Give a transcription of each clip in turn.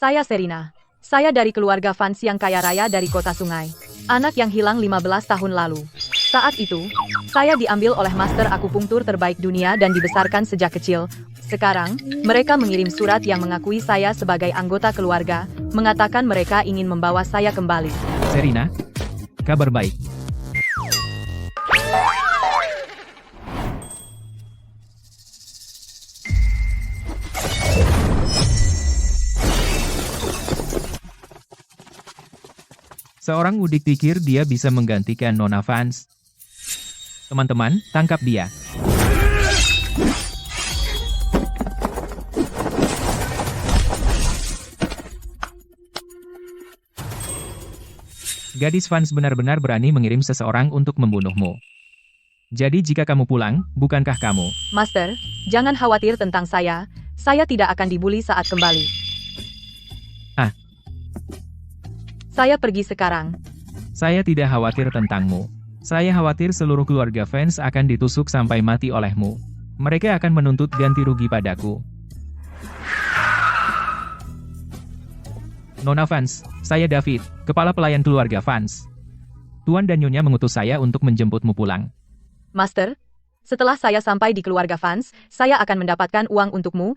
Saya Serina. Saya dari keluarga fans yang kaya raya dari kota Sungai. Anak yang hilang 15 tahun lalu. Saat itu, saya diambil oleh master akupunktur terbaik dunia dan dibesarkan sejak kecil. Sekarang, mereka mengirim surat yang mengakui saya sebagai anggota keluarga, mengatakan mereka ingin membawa saya kembali. Serina, kabar baik. Seorang udik pikir dia bisa menggantikan Nona Vance. Teman-teman, tangkap dia. Gadis Vance benar-benar berani mengirim seseorang untuk membunuhmu. Jadi jika kamu pulang, bukankah kamu? Master, jangan khawatir tentang saya tidak akan dibully saat kembali. Ah. Saya pergi sekarang. Saya tidak khawatir tentangmu. Saya khawatir seluruh keluarga fans akan ditusuk sampai mati olehmu. Mereka akan menuntut ganti rugi padaku. Nona Vance, saya David, kepala pelayan keluarga Vance. Tuan dan Nyonya mengutus saya untuk menjemputmu pulang. Master, setelah saya sampai di keluarga fans, saya akan mendapatkan uang untukmu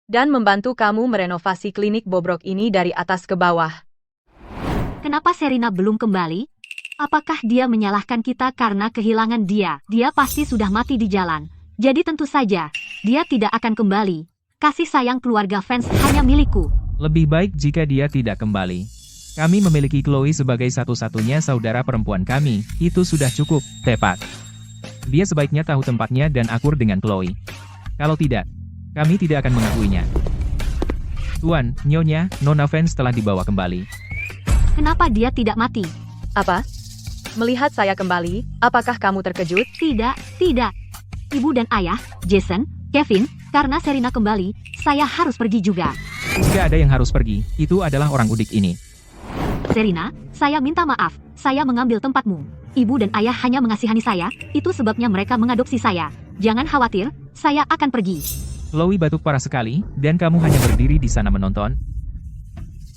dan membantu kamu merenovasi klinik bobrok ini dari atas ke bawah. Kenapa Serina belum kembali? Apakah dia menyalahkan kita karena kehilangan dia? Dia pasti sudah mati di jalan. Jadi tentu saja, dia tidak akan kembali. Kasih sayang keluarga fans hanya milikku. Lebih baik jika dia tidak kembali. Kami memiliki Chloe sebagai satu-satunya saudara perempuan kami. Itu sudah cukup, tepat. Dia sebaiknya tahu tempatnya dan akur dengan Chloe. Kalau tidak, kami tidak akan mengakuinya. Tuan, Nyonya, Nona Vance telah dibawa kembali. Kenapa dia tidak mati? Apa? Melihat saya kembali, apakah kamu terkejut? Tidak. Ibu dan ayah, Jason, Kevin, karena Serina kembali, saya harus pergi juga. Jika ada yang harus pergi, itu adalah orang udik ini. Serina, saya minta maaf, saya mengambil tempatmu. Ibu dan ayah hanya mengasihani saya, itu sebabnya mereka mengadopsi saya. Jangan khawatir, saya akan pergi. Chloe batuk parah sekali, dan kamu hanya berdiri di sana menonton.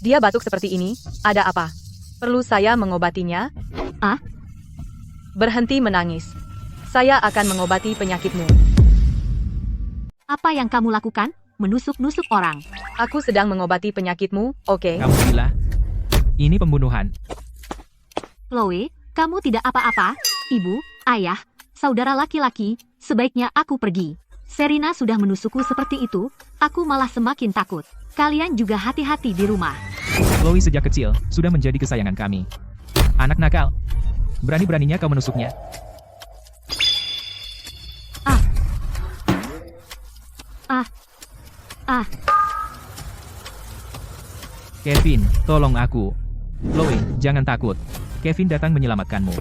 Dia batuk seperti ini, ada apa? Perlu saya mengobatinya? Ah? Berhenti menangis. Saya akan mengobati penyakitmu. Apa yang kamu lakukan? Menusuk-nusuk orang. Aku sedang mengobati penyakitmu, oke? Kamu gila? Ini pembunuhan. Chloe, kamu tidak apa-apa? Ibu, ayah, saudara laki-laki, sebaiknya aku pergi. Serina sudah menusukku seperti itu, aku malah semakin takut. Kalian juga hati-hati di rumah. Chloe sejak kecil, sudah menjadi kesayangan kami. Anak nakal. Berani-beraninya kau menusuknya. Kevin, tolong aku. Chloe, jangan takut. Kevin datang menyelamatkanmu.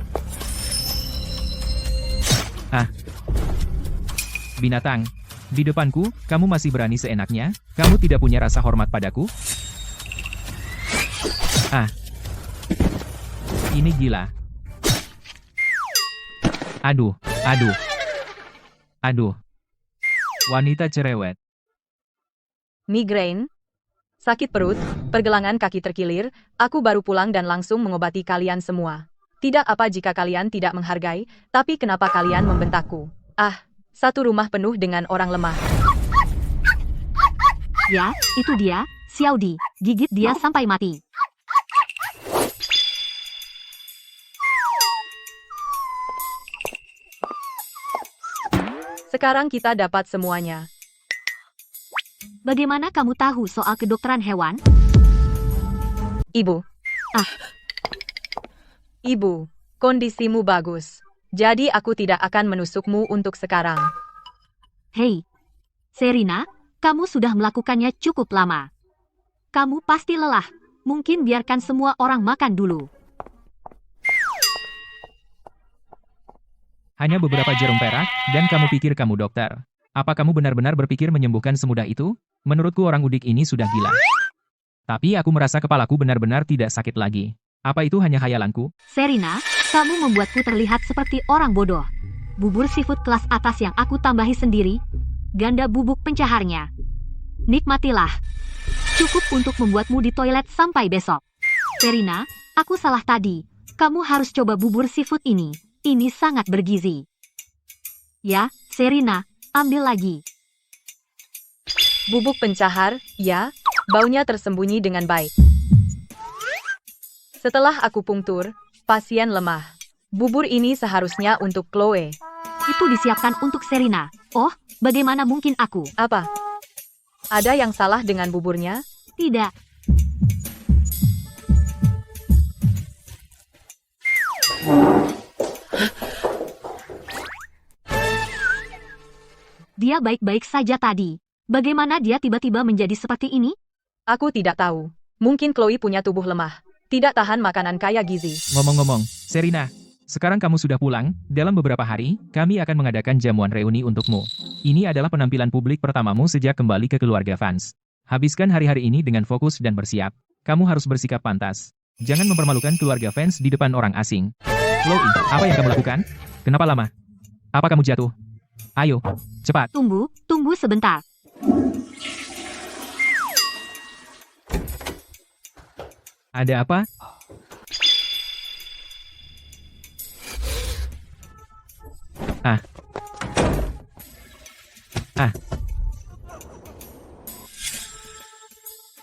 Binatang. Di depanku, kamu masih berani seenaknya? Kamu tidak punya rasa hormat padaku? Ini gila. Aduh. Wanita cerewet. Migrain? Sakit perut, pergelangan kaki terkilir, aku baru pulang dan langsung mengobati kalian semua. Tidak apa jika kalian tidak menghargai, tapi kenapa kalian membentakku? Satu rumah penuh dengan orang lemah. Ya, itu dia, Xiaodi. Gigit dia sampai mati. Sekarang kita dapat semuanya. Bagaimana kamu tahu soal kedokteran hewan? Ibu. Ibu, kondisimu bagus. Jadi aku tidak akan menusukmu untuk sekarang. Hei, Serina, kamu sudah melakukannya cukup lama. Kamu pasti lelah. Mungkin biarkan semua orang makan dulu. Hanya beberapa jarum perak, dan kamu pikir kamu dokter. Apa kamu benar-benar berpikir menyembuhkan semudah itu? Menurutku orang udik ini sudah gila. Tapi aku merasa kepalaku benar-benar tidak sakit lagi. Apa itu hanya khayalanku? Serina, kamu membuatku terlihat seperti orang bodoh. Bubur seafood kelas atas yang aku tambahi sendiri. Ganda bubuk pencaharnya. Nikmatilah. Cukup untuk membuatmu di toilet sampai besok. Serena, aku salah tadi. Kamu harus coba bubur seafood ini. Ini sangat bergizi. Ya, Serena, ambil lagi. Bubuk pencahar, ya, baunya tersembunyi dengan baik. Setelah akupunktur, pasien lemah. Bubur ini seharusnya untuk Chloe. Itu disiapkan untuk Serena. Oh, bagaimana mungkin aku? Apa? Ada yang salah dengan buburnya? Tidak. Dia baik-baik saja tadi. Bagaimana dia tiba-tiba menjadi seperti ini? Aku tidak tahu. Mungkin Chloe punya tubuh lemah. Tidak tahan makanan kaya gizi. Ngomong-ngomong, Serena, sekarang kamu sudah pulang, dalam beberapa hari, kami akan mengadakan jamuan reuni untukmu. Ini adalah penampilan publik pertamamu sejak kembali ke keluarga fans. Habiskan hari-hari ini dengan fokus dan bersiap. Kamu harus bersikap pantas. Jangan mempermalukan keluarga fans di depan orang asing. Chloe, apa yang kamu lakukan? Kenapa lama? Apa kamu jatuh? Ayo, cepat. Tunggu sebentar. Ada apa?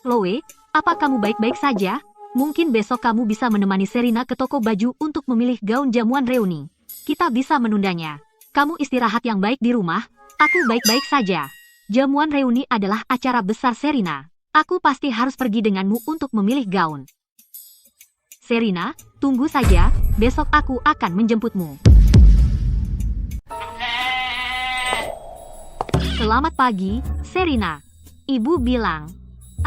Chloe, apa kamu baik-baik saja? Mungkin besok kamu bisa menemani Serena ke toko baju untuk memilih gaun jamuan reuni. Kita bisa menundanya. Kamu istirahat yang baik di rumah. Aku baik-baik saja. Jamuan reuni adalah acara besar Serena. Aku pasti harus pergi denganmu untuk memilih gaun. Serena, tunggu saja. Besok aku akan menjemputmu. Selamat pagi, Serena. Ibu bilang,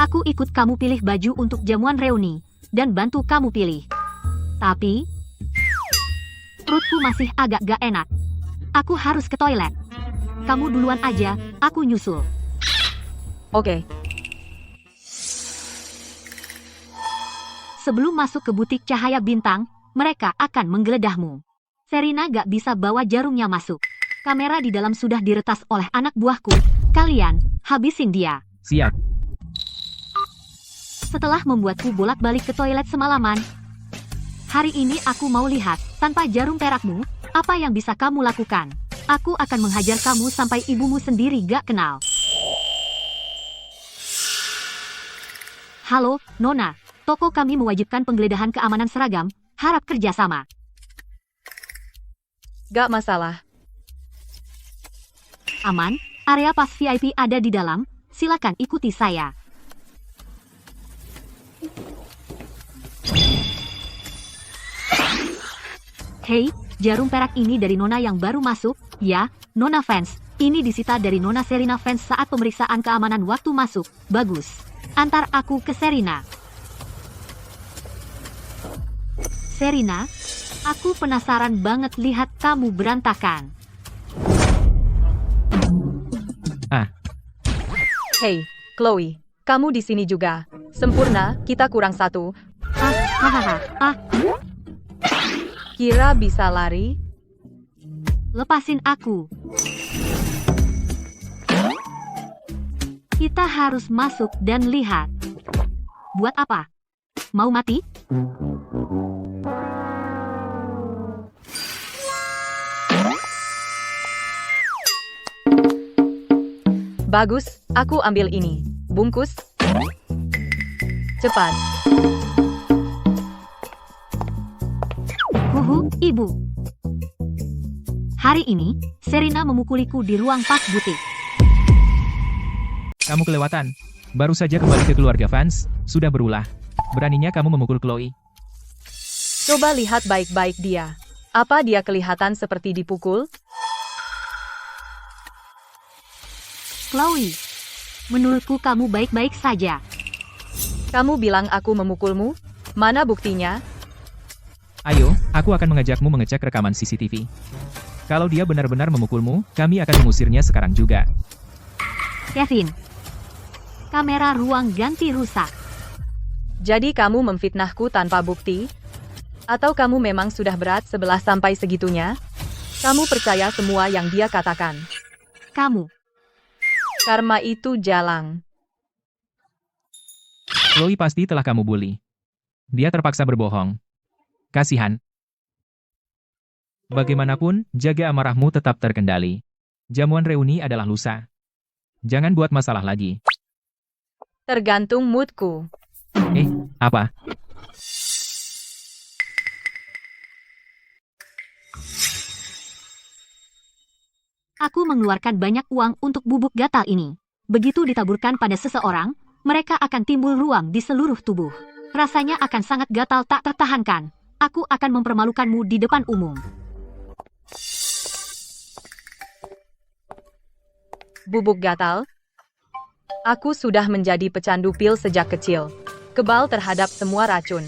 aku ikut kamu pilih baju untuk jamuan reuni, dan bantu kamu pilih. Tapi, perutku masih agak gak enak. Aku harus ke toilet. Kamu duluan aja, aku nyusul. Oke. Sebelum masuk ke butik cahaya bintang, mereka akan menggeledahmu. Serena gak bisa bawa jarumnya masuk. Kamera di dalam sudah diretas oleh anak buahku. Kalian, habisin dia. Siap. Setelah membuatku bolak-balik ke toilet semalaman, hari ini aku mau lihat, tanpa jarum perakmu, apa yang bisa kamu lakukan. Aku akan menghajar kamu sampai ibumu sendiri gak kenal. Halo, Nona. Toko kami mewajibkan penggeledahan keamanan seragam. Harap kerjasama. Gak masalah. Aman, area pas VIP ada di dalam. Silakan ikuti saya. Hei, jarum perak ini dari Nona yang baru masuk. Ya, Nona fans. Ini disita dari Nona Serena fans saat pemeriksaan keamanan waktu masuk. Bagus. Antar aku ke Serena. Serena, aku penasaran banget lihat kamu berantakan. Hey, Chloe, kamu di sini juga. Sempurna, kita kurang satu. Kira bisa lari? Lepasin aku. Kita harus masuk dan lihat. Buat apa? Mau mati? Bagus, aku ambil ini. Bungkus. Cepat. Ibu. Hari ini, Serena memukuliku di ruang pas butik. Kamu kelewatan. Baru saja kembali ke keluarga fans, sudah berulah. Beraninya kamu memukul Chloe. Coba lihat baik-baik dia. Apa dia kelihatan seperti dipukul? Chloe, menurutku kamu baik-baik saja. Kamu bilang aku memukulmu? Mana buktinya? Ayo, aku akan mengajakmu mengecek rekaman CCTV. Kalau dia benar-benar memukulmu, kami akan mengusirnya sekarang juga. Kevin, kamera ruang ganti rusak. Jadi kamu memfitnahku tanpa bukti? Atau kamu memang sudah berat sebelah sampai segitunya? Kamu percaya semua yang dia katakan? Kamu. Karma itu jalang. Chloe pasti telah kamu bully. Dia terpaksa berbohong. Kasihan. Bagaimanapun, jaga amarahmu tetap terkendali. Jamuan reuni adalah lusa. Jangan buat masalah lagi. Tergantung moodku. Apa? Aku mengeluarkan banyak uang untuk bubuk gatal ini. Begitu ditaburkan pada seseorang, mereka akan timbul ruam di seluruh tubuh. Rasanya akan sangat gatal tak tertahankan. Aku akan mempermalukanmu di depan umum. Bubuk gatal? Aku sudah menjadi pecandu pil sejak kecil. Kebal terhadap semua racun.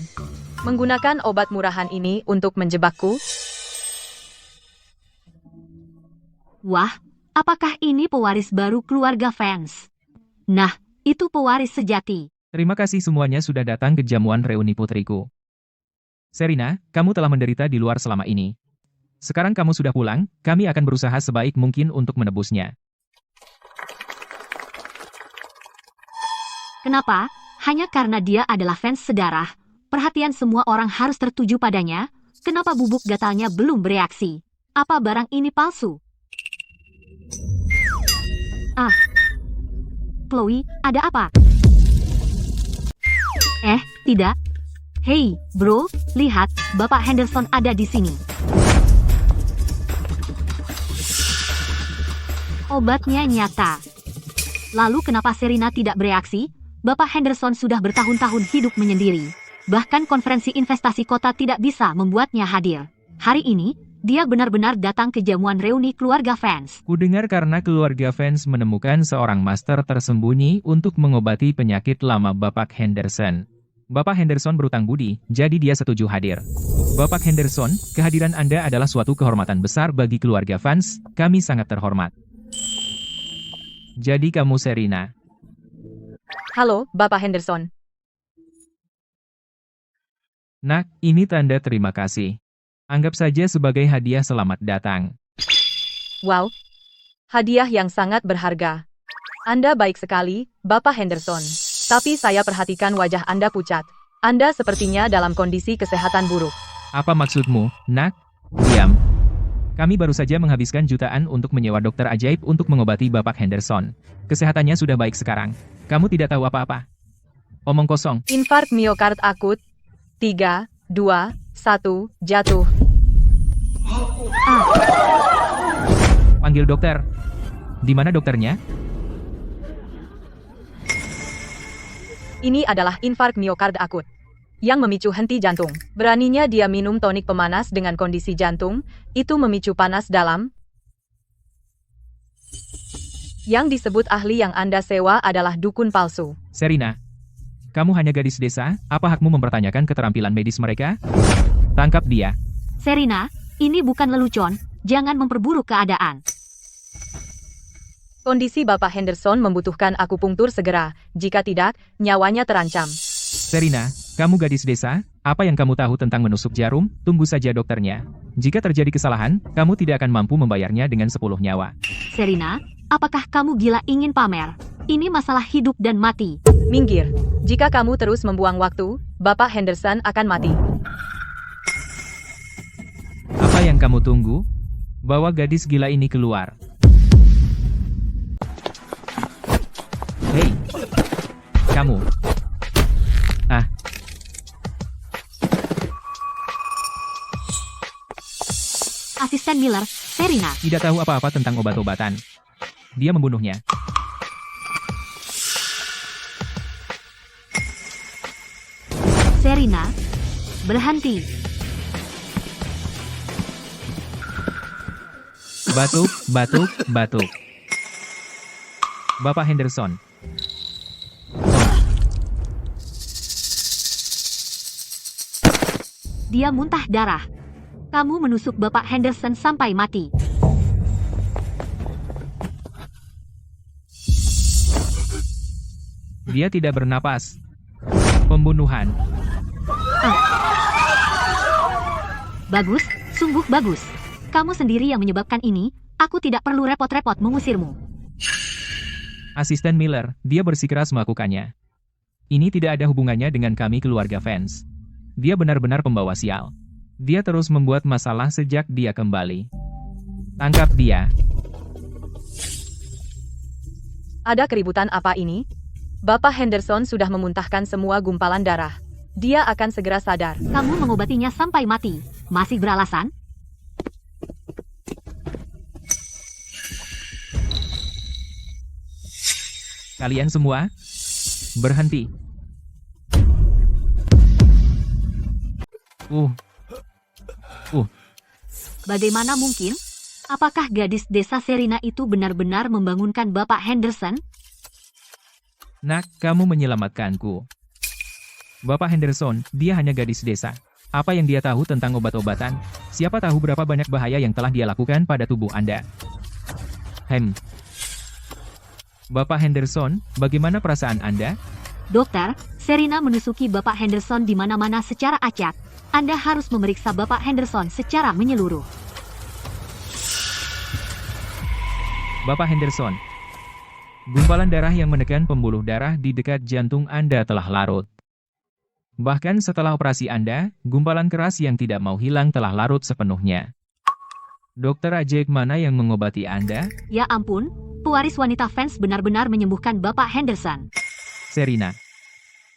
Menggunakan obat murahan ini untuk menjebakku? Wah, apakah ini pewaris baru keluarga fans? Nah, itu pewaris sejati. Terima kasih semuanya sudah datang ke jamuan reuni putriku. Serena, kamu telah menderita di luar selama ini. Sekarang kamu sudah pulang, kami akan berusaha sebaik mungkin untuk menebusnya. Kenapa? Hanya karena dia adalah fans sedarah. Perhatian semua orang harus tertuju padanya. Kenapa bubuk gatalnya belum bereaksi? Apa barang ini palsu? Chloe, ada apa? Tidak. Hei, bro, lihat, Bapak Henderson ada di sini. Obatnya nyata. Lalu kenapa Serena tidak bereaksi? Bapak Henderson sudah bertahun-tahun hidup menyendiri. Bahkan konferensi investasi kota tidak bisa membuatnya hadir. Hari ini, dia benar-benar datang ke jamuan reuni keluarga fans. Kudengar karena keluarga fans menemukan seorang master tersembunyi untuk mengobati penyakit lama Bapak Henderson. Bapak Henderson berutang budi, jadi dia setuju hadir. Bapak Henderson, kehadiran Anda adalah suatu kehormatan besar bagi keluarga fans, kami sangat terhormat. Jadi kamu Serena. Halo, Bapak Henderson. Nak, ini tanda terima kasih. Anggap saja sebagai hadiah selamat datang. Wow, hadiah yang sangat berharga. Anda baik sekali, Bapak Henderson. Tapi saya perhatikan wajah Anda pucat. Anda sepertinya dalam kondisi kesehatan buruk. Apa maksudmu, Nak? Diam. Kami baru saja menghabiskan jutaan untuk menyewa dokter ajaib untuk mengobati Bapak Henderson. Kesehatannya sudah baik sekarang. Kamu tidak tahu apa-apa. Omong kosong. Infark miokard akut. 3, 2, 1, jatuh. Panggil dokter. Di mana dokternya? Ini adalah infark miokard akut yang memicu henti jantung. Beraninya dia minum tonik pemanas dengan kondisi jantung, itu memicu panas dalam. Yang disebut ahli yang Anda sewa adalah dukun palsu. Serena, kamu hanya gadis desa, apa hakmu mempertanyakan keterampilan medis mereka? Tangkap dia. Serena, ini bukan lelucon, jangan memperburuk keadaan. Kondisi Bapak Henderson membutuhkan akupunktur segera, jika tidak, nyawanya terancam. Serena, kamu gadis desa, apa yang kamu tahu tentang menusuk jarum? Tunggu saja dokternya. Jika terjadi kesalahan, kamu tidak akan mampu membayarnya dengan 10 nyawa. Serena, apakah kamu gila ingin pamer? Ini masalah hidup dan mati. Minggir. Jika kamu terus membuang waktu, Bapak Henderson akan mati. Apa yang kamu tunggu? Bawa gadis gila ini keluar. Hei, kamu. Asisten Miller, Serena. Tidak tahu apa-apa tentang obat-obatan. Dia membunuhnya. Serena, berhenti. Batuk, batuk, batuk. Bapak Henderson. Dia muntah darah. Kamu menusuk Bapak Henderson sampai mati. Dia tidak bernapas. Pembunuhan. Bagus, sungguh bagus. Kamu sendiri yang menyebabkan ini, aku tidak perlu repot-repot mengusirmu. Asisten Miller, dia bersikeras melakukannya. Ini tidak ada hubungannya dengan kami keluarga fans. Dia benar-benar pembawa sial. Dia terus membuat masalah sejak dia kembali. Tangkap dia. Ada keributan apa ini? Bapak Henderson sudah memuntahkan semua gumpalan darah. Dia akan segera sadar. Kamu mengobatinya sampai mati. Masih beralasan? Kalian semua, berhenti. Bagaimana mungkin? Apakah gadis desa Serina itu benar-benar membangunkan Bapak Henderson? Nak, kamu menyelamatkanku. Bapak Henderson, dia hanya gadis desa. Apa yang dia tahu tentang obat-obatan? Siapa tahu berapa banyak bahaya yang telah dia lakukan pada tubuh Anda. Bapak Henderson, bagaimana perasaan Anda? Dokter, Serina menusuki Bapak Henderson di mana-mana secara acak. Anda harus memeriksa Bapak Henderson secara menyeluruh. Bapak Henderson, gumpalan darah yang menekan pembuluh darah di dekat jantung Anda telah larut. Bahkan setelah operasi Anda, gumpalan keras yang tidak mau hilang telah larut sepenuhnya. Dokter Ajek mana yang mengobati Anda? Ya ampun, pewaris wanita fans benar-benar menyembuhkan Bapak Henderson. Serina,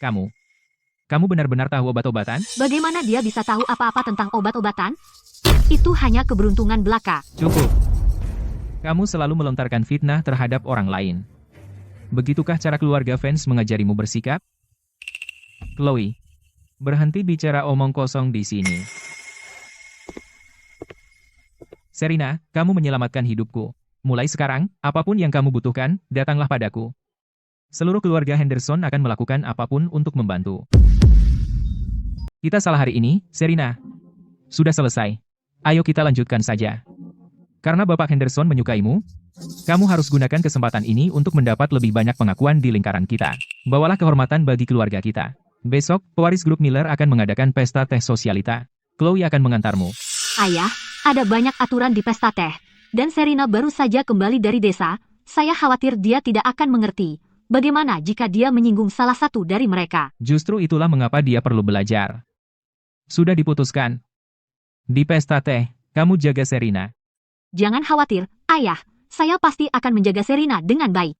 kamu benar-benar tahu obat-obatan? Bagaimana dia bisa tahu apa-apa tentang obat-obatan? Itu hanya keberuntungan belaka. Cukup. Kamu selalu melontarkan fitnah terhadap orang lain. Begitukah cara keluarga fans mengajarimu bersikap? Chloe, berhenti bicara omong kosong di sini. Serina, kamu menyelamatkan hidupku. Mulai sekarang, apapun yang kamu butuhkan, datanglah padaku. Seluruh keluarga Henderson akan melakukan apapun untuk membantu. Kita salah hari ini, Serina. Sudah selesai. Ayo kita lanjutkan saja. Karena Bapak Henderson menyukaimu, kamu harus gunakan kesempatan ini untuk mendapat lebih banyak pengakuan di lingkaran kita. Bawalah kehormatan bagi keluarga kita. Besok, pewaris grup Miller akan mengadakan pesta teh sosialita. Chloe akan mengantarmu. Ayah, ada banyak aturan di pesta teh. Dan Serina baru saja kembali dari desa. Saya khawatir dia tidak akan mengerti. Bagaimana jika dia menyinggung salah satu dari mereka? Justru itulah mengapa dia perlu belajar. Sudah diputuskan. Di pesta teh, kamu jaga Serina. Jangan khawatir, Ayah. Saya pasti akan menjaga Serina dengan baik.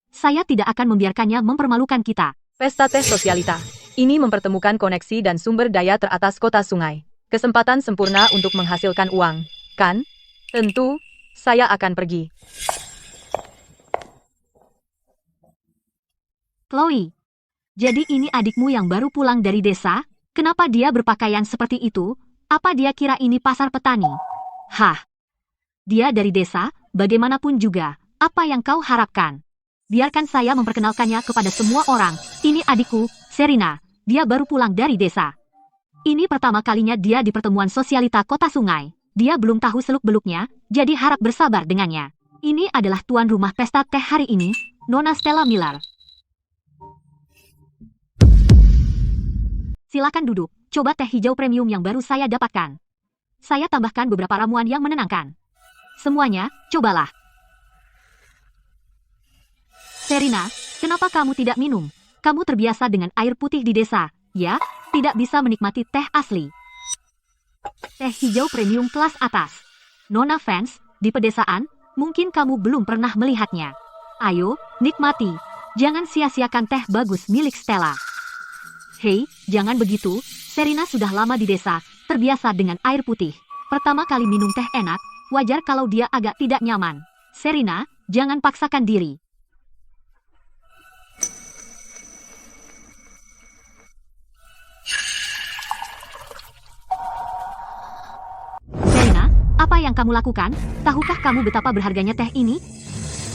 Saya tidak akan membiarkannya mempermalukan kita. Pesta teh sosialita. Ini mempertemukan koneksi dan sumber daya teratas kota sungai. Kesempatan sempurna untuk menghasilkan uang, kan? Tentu, saya akan pergi. Chloe, jadi ini adikmu yang baru pulang dari desa? Kenapa dia berpakaian seperti itu? Apa dia kira ini pasar petani? Hah? Dia dari desa, bagaimanapun juga. Apa yang kau harapkan? Biarkan saya memperkenalkannya kepada semua orang. Ini adikku, Serina. Dia baru pulang dari desa. Ini pertama kalinya dia di pertemuan sosialita kota sungai. Dia belum tahu seluk-beluknya, jadi harap bersabar dengannya. Ini adalah tuan rumah pesta teh hari ini, Nona Stella Miller. Silakan duduk, coba teh hijau premium yang baru saya dapatkan. Saya tambahkan beberapa ramuan yang menenangkan. Semuanya, cobalah. Serina, kenapa kamu tidak minum? Kamu terbiasa dengan air putih di desa, ya? Tidak bisa menikmati teh asli. Teh hijau premium kelas atas. Nona fans, di pedesaan, mungkin kamu belum pernah melihatnya. Ayo, nikmati. Jangan sia-siakan teh bagus milik Stella. Hei, jangan begitu. Serina sudah lama di desa, terbiasa dengan air putih. Pertama kali minum teh enak, wajar kalau dia agak tidak nyaman. Serina, jangan paksakan diri. Serina, apa yang kamu lakukan? Tahukah kamu betapa berharganya teh ini?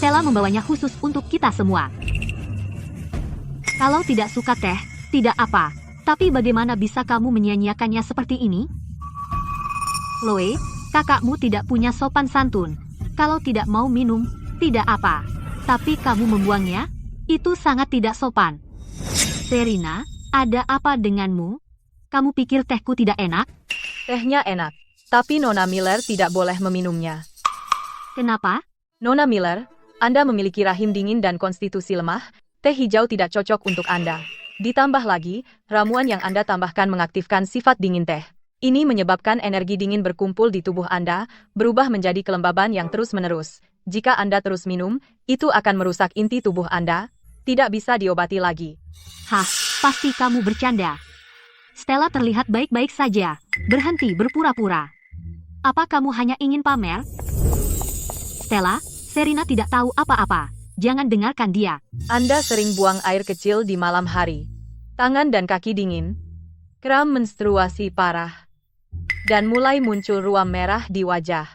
Stella membawanya khusus untuk kita semua. Kalau tidak suka teh, tidak apa. Tapi bagaimana bisa kamu menyia-nyiakannya seperti ini? Chloe, kakakmu tidak punya sopan santun. Kalau tidak mau minum, tidak apa. Tapi kamu membuangnya? Itu sangat tidak sopan. Serina, ada apa denganmu? Kamu pikir tehku tidak enak? Tehnya enak, tapi Nona Miller tidak boleh meminumnya. Kenapa? Nona Miller, Anda memiliki rahim dingin dan konstitusi lemah. Teh hijau tidak cocok untuk Anda. Ditambah lagi, ramuan yang Anda tambahkan mengaktifkan sifat dingin teh. Ini menyebabkan energi dingin berkumpul di tubuh Anda, berubah menjadi kelembaban yang terus-menerus. Jika Anda terus minum, itu akan merusak inti tubuh Anda, tidak bisa diobati lagi. Hah, pasti kamu bercanda. Stella terlihat baik-baik saja. Berhenti berpura-pura. Apa kamu hanya ingin pamer? Stella, Serena tidak tahu apa-apa. Jangan dengarkan dia. Anda sering buang air kecil di malam hari. Tangan dan kaki dingin. Kram menstruasi parah. Dan mulai muncul ruam merah di wajah.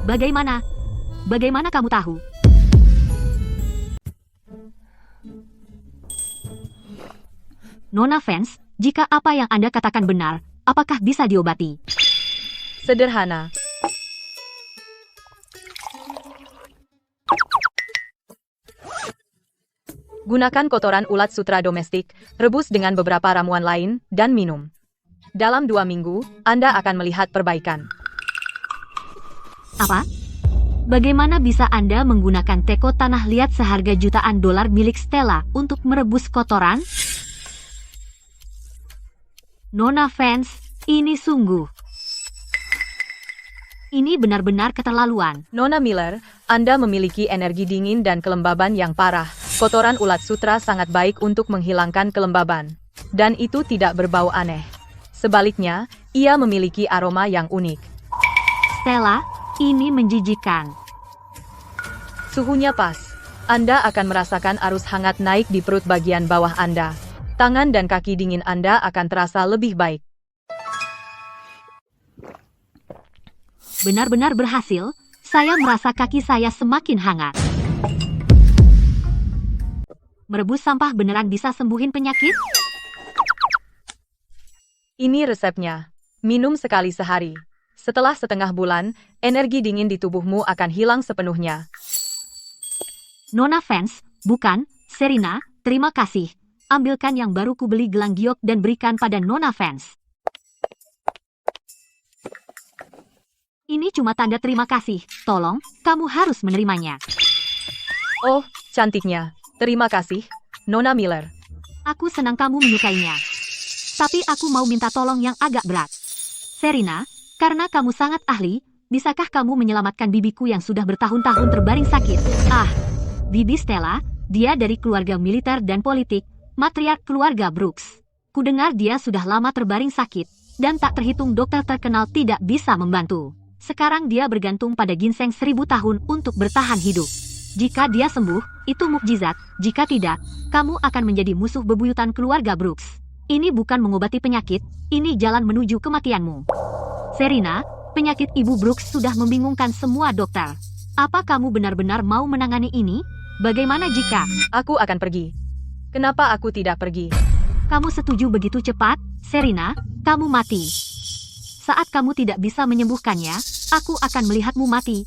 Bagaimana? Bagaimana kamu tahu? Nona Vance, jika apa yang Anda katakan benar, apakah bisa diobati? Sederhana. Gunakan kotoran ulat sutra domestik, rebus dengan beberapa ramuan lain, dan minum. Dalam 2 minggu, Anda akan melihat perbaikan. Apa? Bagaimana bisa Anda menggunakan teko tanah liat seharga jutaan dolar milik Stella untuk merebus kotoran? Nona Vance, ini sungguh. Ini benar-benar keterlaluan. Nona Miller, Anda memiliki energi dingin dan kelembaban yang parah. Kotoran ulat sutra sangat baik untuk menghilangkan kelembaban. Dan itu tidak berbau aneh. Sebaliknya, ia memiliki aroma yang unik. Stella, ini menjijikan. Suhunya pas. Anda akan merasakan arus hangat naik di perut bagian bawah Anda. Tangan dan kaki dingin Anda akan terasa lebih baik. Benar-benar berhasil, saya merasa kaki saya semakin hangat. Merebus sampah beneran bisa sembuhin penyakit? Ini resepnya. Minum sekali sehari. Setelah setengah bulan, energi dingin di tubuhmu akan hilang sepenuhnya. Nona Vance, bukan, Serena, terima kasih. Ambilkan yang baru kubeli gelang giok dan berikan pada Nona Vance. Ini cuma tanda terima kasih. Tolong, kamu harus menerimanya. Oh, cantiknya. Terima kasih, Nona Miller. Aku senang kamu menyukainya. Tapi aku mau minta tolong yang agak berat. Serena, karena kamu sangat ahli, bisakah kamu menyelamatkan bibiku yang sudah bertahun-tahun terbaring sakit? Ah, bibi Stella, dia dari keluarga militer dan politik, matriark keluarga Brooks. Kudengar dia sudah lama terbaring sakit, dan tak terhitung dokter terkenal tidak bisa membantu. Sekarang dia bergantung pada ginseng 1000 tahun untuk bertahan hidup. Jika dia sembuh, itu mukjizat. Jika tidak, kamu akan menjadi musuh bebuyutan keluarga Brooks. Ini bukan mengobati penyakit, ini jalan menuju kematianmu. Serena, penyakit Ibu Brooks sudah membingungkan semua dokter. Apa kamu benar-benar mau menangani ini? Bagaimana jika Aku akan pergi. Kenapa aku tidak pergi? kamu setuju begitu cepat? Serena, kamu mati. Saat kamu tidak bisa menyembuhkannya, aku akan melihatmu mati.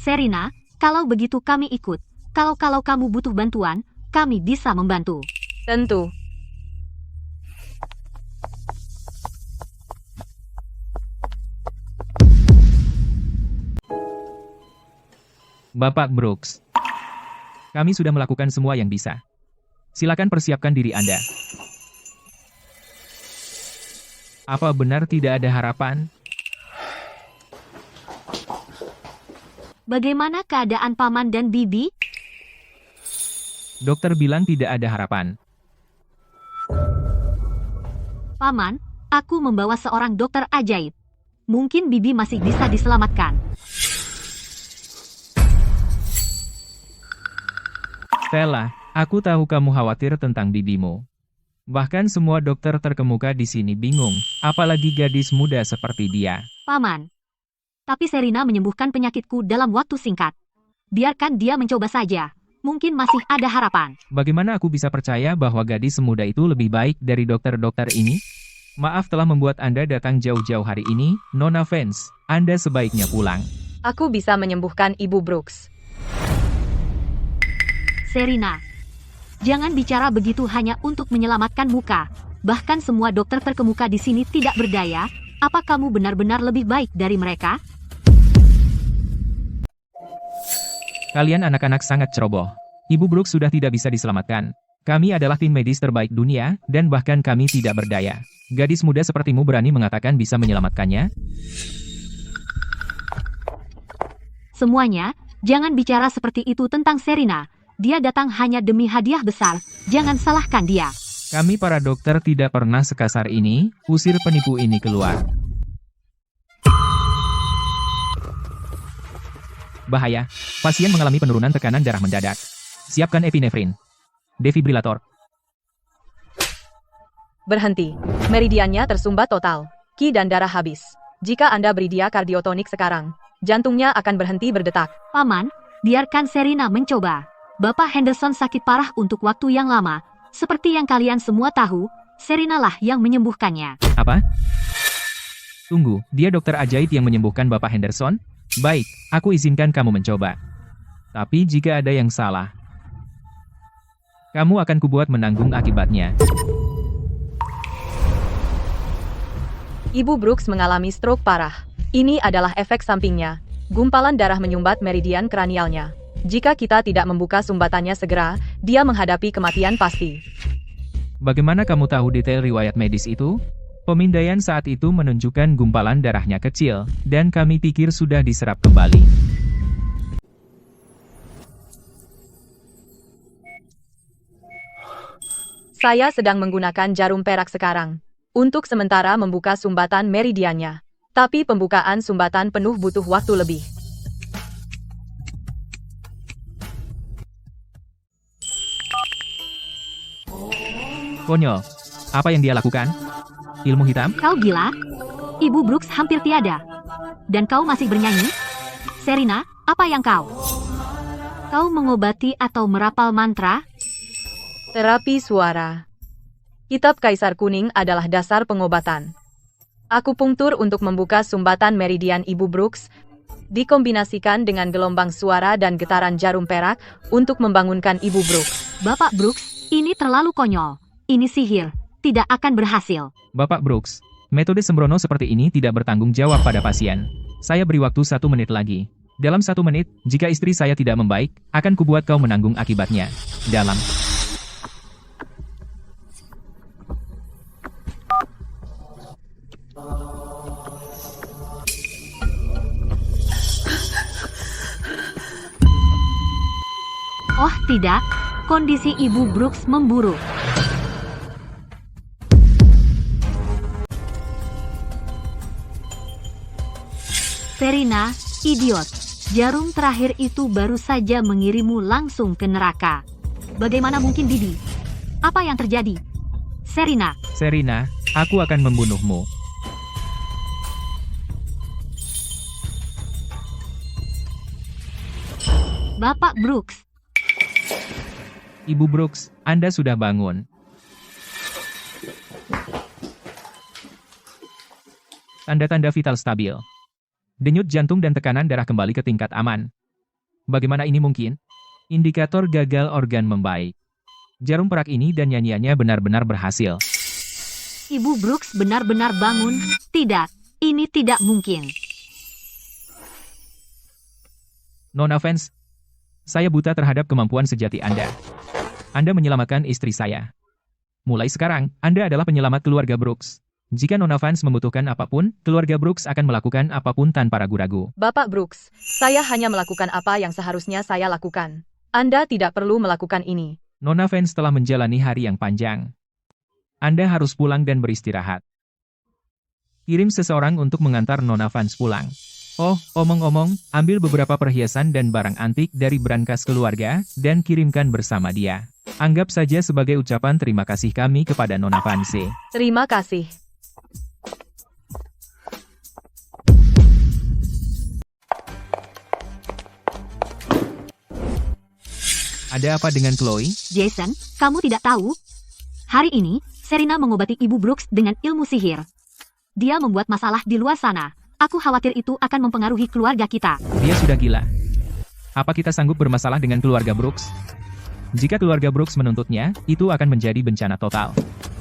Serena, kalau begitu kami ikut. Kalau kamu butuh bantuan, kami bisa membantu. Tentu. Bapak Brooks. Kami sudah melakukan semua yang bisa. Silakan persiapkan diri Anda. Apa benar tidak ada harapan? Bagaimana keadaan Paman dan Bibi? Dokter bilang tidak ada harapan. Paman, aku membawa seorang dokter ajaib. Mungkin Bibi masih bisa diselamatkan. Stella, aku tahu kamu khawatir tentang bibimu. Bahkan semua dokter terkemuka di sini bingung, apalagi gadis muda seperti dia. Paman. Tapi Serena menyembuhkan penyakitku dalam waktu singkat. Biarkan dia mencoba saja. Mungkin masih ada harapan. Bagaimana aku bisa percaya bahwa gadis semuda itu lebih baik dari dokter-dokter ini? Maaf telah membuat Anda datang jauh-jauh hari ini, Nona Vance. Anda sebaiknya pulang. Aku bisa menyembuhkan Ibu Brooks. Serena, jangan bicara begitu hanya untuk menyelamatkan muka. Bahkan semua dokter terkemuka di sini tidak berdaya. Apa kamu benar-benar lebih baik dari mereka? Kalian anak-anak sangat ceroboh. Ibu Brooks sudah tidak bisa diselamatkan. Kami adalah tim medis terbaik dunia, dan bahkan kami tidak berdaya. Gadis muda sepertimu berani mengatakan bisa menyelamatkannya? Semuanya, jangan bicara seperti itu tentang Serena. Dia datang hanya demi hadiah besar, jangan salahkan dia. Kami para dokter tidak pernah sekasar ini, usir penipu ini keluar. Bahaya, pasien mengalami penurunan tekanan darah mendadak. Siapkan epinefrin. Defibrilator. Berhenti. Meridiannya tersumbat total. Ki dan darah habis. Jika Anda beri dia kardiotonik sekarang, jantungnya akan berhenti berdetak. Paman, biarkan Serena mencoba. Bapak Henderson sakit parah untuk waktu yang lama. Seperti yang kalian semua tahu, Serena lah yang menyembuhkannya. Apa? Tunggu, dia dokter ajaib yang menyembuhkan Bapak Henderson? Baik, aku izinkan kamu mencoba. Tapi jika ada yang salah, kamu akan kubuat menanggung akibatnya. Ibu Brooks mengalami stroke parah. Ini adalah efek sampingnya. Gumpalan darah menyumbat meridian kranialnya. Jika kita tidak membuka sumbatannya segera, dia menghadapi kematian pasti. Bagaimana kamu tahu detail riwayat medis itu? Pemindaian saat itu menunjukkan gumpalan darahnya kecil, dan kami pikir sudah diserap kembali. Saya sedang menggunakan jarum perak sekarang. Untuk sementara membuka sumbatan meridiannya. Tapi pembukaan sumbatan penuh butuh waktu lebih. Konyol. Apa yang dia lakukan? Ilmu hitam? Kau gila? Ibu Brooks hampir tiada. Dan kau masih bernyanyi? Serena, apa yang kau? Kau mengobati atau merapal mantra? Terapi suara. Kitab Kaisar Kuning adalah dasar pengobatan. Akupunktur untuk membuka sumbatan meridian Ibu Brooks, dikombinasikan dengan gelombang suara dan getaran jarum perak untuk membangunkan Ibu Brooks. Bapak Brooks, ini terlalu konyol. Ini sihir, tidak akan berhasil. Bapak Brooks, metode sembrono seperti ini tidak bertanggung jawab pada pasien. Saya beri waktu 1 menit lagi. Dalam 1 menit, jika istri saya tidak membaik, akan kubuat kau menanggung akibatnya. Dalam. Oh tidak, kondisi Ibu Brooks memburuk. Serena, idiot. Jarum terakhir itu baru saja mengirimmu langsung ke neraka. Bagaimana mungkin Bibi? Apa yang terjadi? Serena. Serena, aku akan membunuhmu. Bapak Brooks. Ibu Brooks, Anda sudah bangun. Tanda-tanda vital stabil. Denyut jantung dan tekanan darah kembali ke tingkat aman. Bagaimana ini mungkin? Indikator gagal organ membaik. Jarum perak ini dan nyanyiannya benar-benar berhasil. Ibu Brooks benar-benar bangun. Tidak, ini tidak mungkin. Non offense. Saya buta terhadap kemampuan sejati Anda. Anda menyelamatkan istri saya. Mulai sekarang, Anda adalah penyelamat keluarga Brooks. Jika Nona Vance membutuhkan apapun, keluarga Brooks akan melakukan apapun tanpa ragu-ragu. Bapak Brooks, saya hanya melakukan apa yang seharusnya saya lakukan. Anda tidak perlu melakukan ini. Nona Vance telah menjalani hari yang panjang. Anda harus pulang dan beristirahat. Kirim seseorang untuk mengantar Nona Vance pulang. Oh, omong-omong, ambil beberapa perhiasan dan barang antik dari brankas keluarga, dan kirimkan bersama dia. Anggap saja sebagai ucapan terima kasih kami kepada Nona Vance. Terima kasih. Ada apa dengan Chloe? Jason, kamu tidak tahu? Hari ini, Serena mengobati Ibu Brooks dengan ilmu sihir. Dia membuat masalah di luar sana. Aku khawatir itu akan mempengaruhi keluarga kita. Dia sudah gila. Apa kita sanggup bermasalah dengan keluarga Brooks? Jika keluarga Brooks menuntutnya, itu akan menjadi bencana total.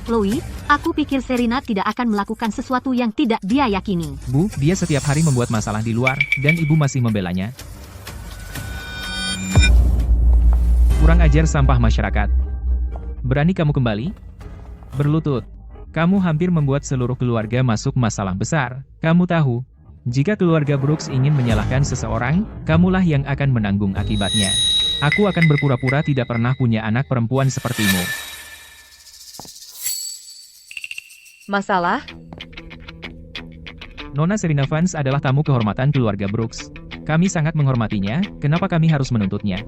Chloe, aku pikir Serena tidak akan melakukan sesuatu yang tidak dia yakini. Bu, dia setiap hari membuat masalah di luar, dan ibu masih membelanya. Kurang ajar sampah masyarakat. Berani kamu kembali? Berlutut. Kamu hampir membuat seluruh keluarga masuk masalah besar. Kamu tahu, jika keluarga Brooks ingin menyalahkan seseorang, kamulah yang akan menanggung akibatnya. Aku akan berpura-pura tidak pernah punya anak perempuan sepertimu. Masalah? Nona Serena Vance adalah tamu kehormatan keluarga Brooks. Kami sangat menghormatinya, kenapa kami harus menuntutnya?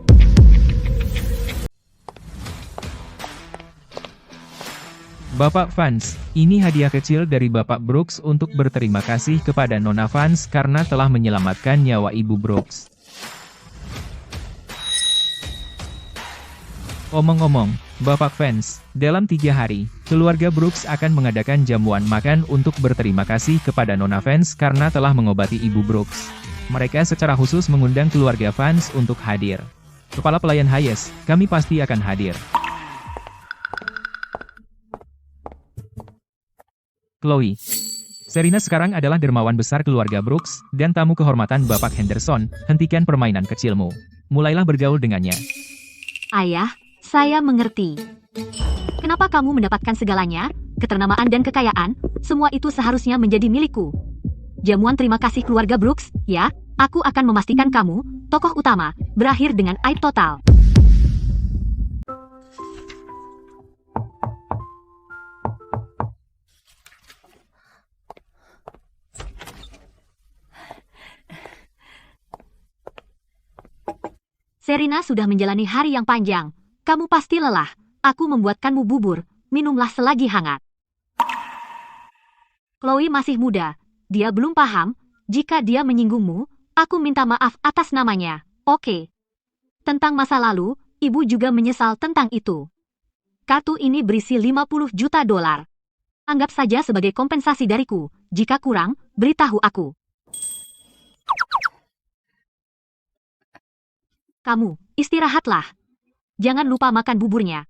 Bapak Vance, ini hadiah kecil dari Bapak Brooks untuk berterima kasih kepada Nona Vance karena telah menyelamatkan nyawa Ibu Brooks. Omong-omong, Bapak Vance, dalam 3 hari, keluarga Brooks akan mengadakan jamuan makan untuk berterima kasih kepada Nona Vance karena telah mengobati Ibu Brooks. Mereka secara khusus mengundang keluarga Vance untuk hadir. Kepala Pelayan Hayes, kami pasti akan hadir. Chloe. Serena sekarang adalah dermawan besar keluarga Brooks, dan tamu kehormatan Bapak Henderson. Hentikan permainan kecilmu. Mulailah bergaul dengannya. Ayah, saya mengerti. Kenapa kamu mendapatkan segalanya? Keternamaan dan kekayaan, semua itu seharusnya menjadi milikku. Jamuan terima kasih keluarga Brooks, ya, aku akan memastikan kamu, tokoh utama, berakhir dengan aib total. Serena sudah menjalani hari yang panjang. Kamu pasti lelah. Aku membuatkanmu bubur. Minumlah selagi hangat. Chloe masih muda. Dia belum paham. Jika dia menyinggungmu, aku minta maaf atas namanya. Oke. Tentang masa lalu, ibu juga menyesal tentang itu. Kartu ini berisi 50 juta dolar. Anggap saja sebagai kompensasi dariku. Jika kurang, beritahu aku. Kamu, istirahatlah. Jangan lupa makan buburnya.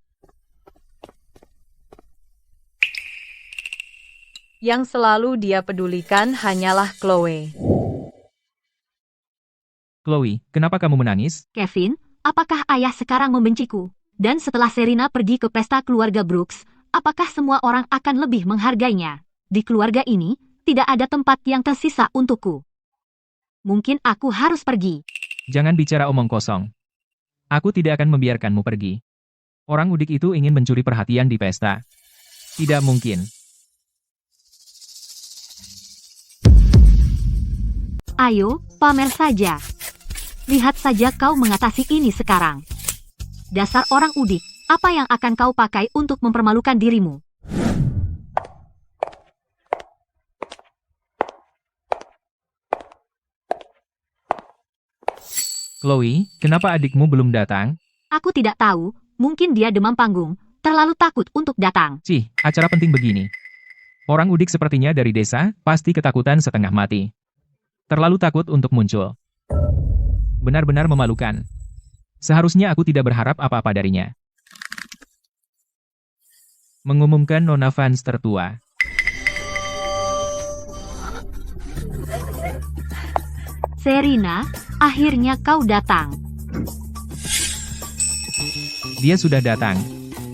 Yang selalu dia pedulikan hanyalah Chloe. Chloe, kenapa kamu menangis? Kevin, apakah ayah sekarang membenciku? Dan setelah Serena pergi ke pesta keluarga Brooks, apakah semua orang akan lebih menghargainya? Di keluarga ini, tidak ada tempat yang tersisa untukku. Mungkin aku harus pergi. Jangan bicara omong kosong. Aku tidak akan membiarkanmu pergi. Orang udik itu ingin mencuri perhatian di pesta. Tidak mungkin. Ayo, pamer saja. Lihat saja kau mengatasi ini sekarang. Dasar orang udik, apa yang akan kau pakai untuk mempermalukan dirimu? Chloe, kenapa adikmu belum datang? Aku tidak tahu, mungkin dia demam panggung, terlalu takut untuk datang. Cih, acara penting begini. Orang udik sepertinya dari desa, pasti ketakutan setengah mati. Terlalu takut untuk muncul. Benar-benar memalukan. Seharusnya aku tidak berharap apa-apa darinya. Mengumumkan Nona Vance tertua. Serena, akhirnya kau datang. Dia sudah datang.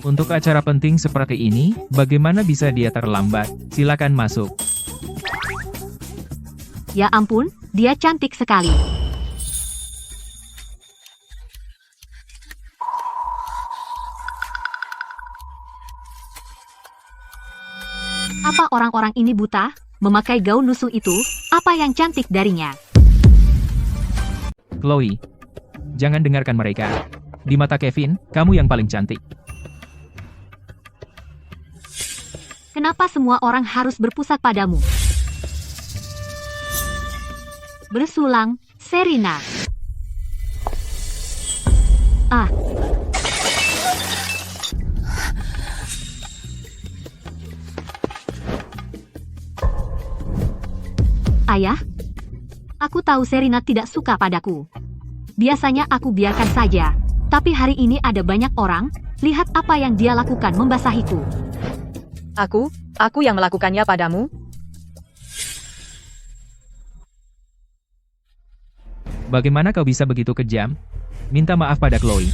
Untuk acara penting seperti ini, bagaimana bisa dia terlambat? Silakan masuk. Ya ampun, dia cantik sekali. Apa orang-orang ini buta? Memakai gaun lusuh itu, apa yang cantik darinya? Chloe, jangan dengarkan mereka. Di mata Kevin, kamu yang paling cantik. Kenapa semua orang harus berpusat padamu? Bersulang, Serena. Ah. Ayah? Aku tahu Serena tidak suka padaku. Biasanya aku biarkan saja. Tapi hari ini ada banyak orang, lihat apa yang dia lakukan membasahiku. Aku yang melakukannya padamu? Bagaimana kau bisa begitu kejam? Minta maaf pada Chloe.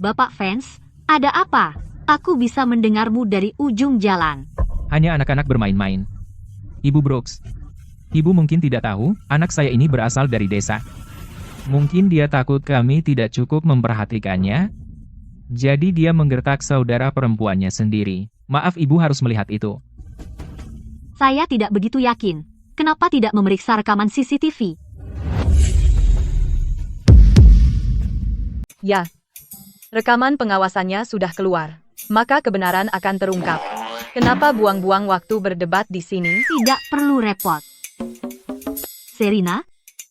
Bapak fans, ada apa? Aku bisa mendengarmu dari ujung jalan. Hanya anak-anak bermain-main. Ibu Brooks. Ibu mungkin tidak tahu, anak saya ini berasal dari desa. Mungkin dia takut kami tidak cukup memperhatikannya. Jadi dia menggertak saudara perempuannya sendiri. Maaf, ibu harus melihat itu. Saya tidak begitu yakin. Kenapa tidak memeriksa rekaman CCTV? Ya. Rekaman pengawasannya sudah keluar. Maka kebenaran akan terungkap. Kenapa buang-buang waktu berdebat di sini? Tidak perlu repot. Serena,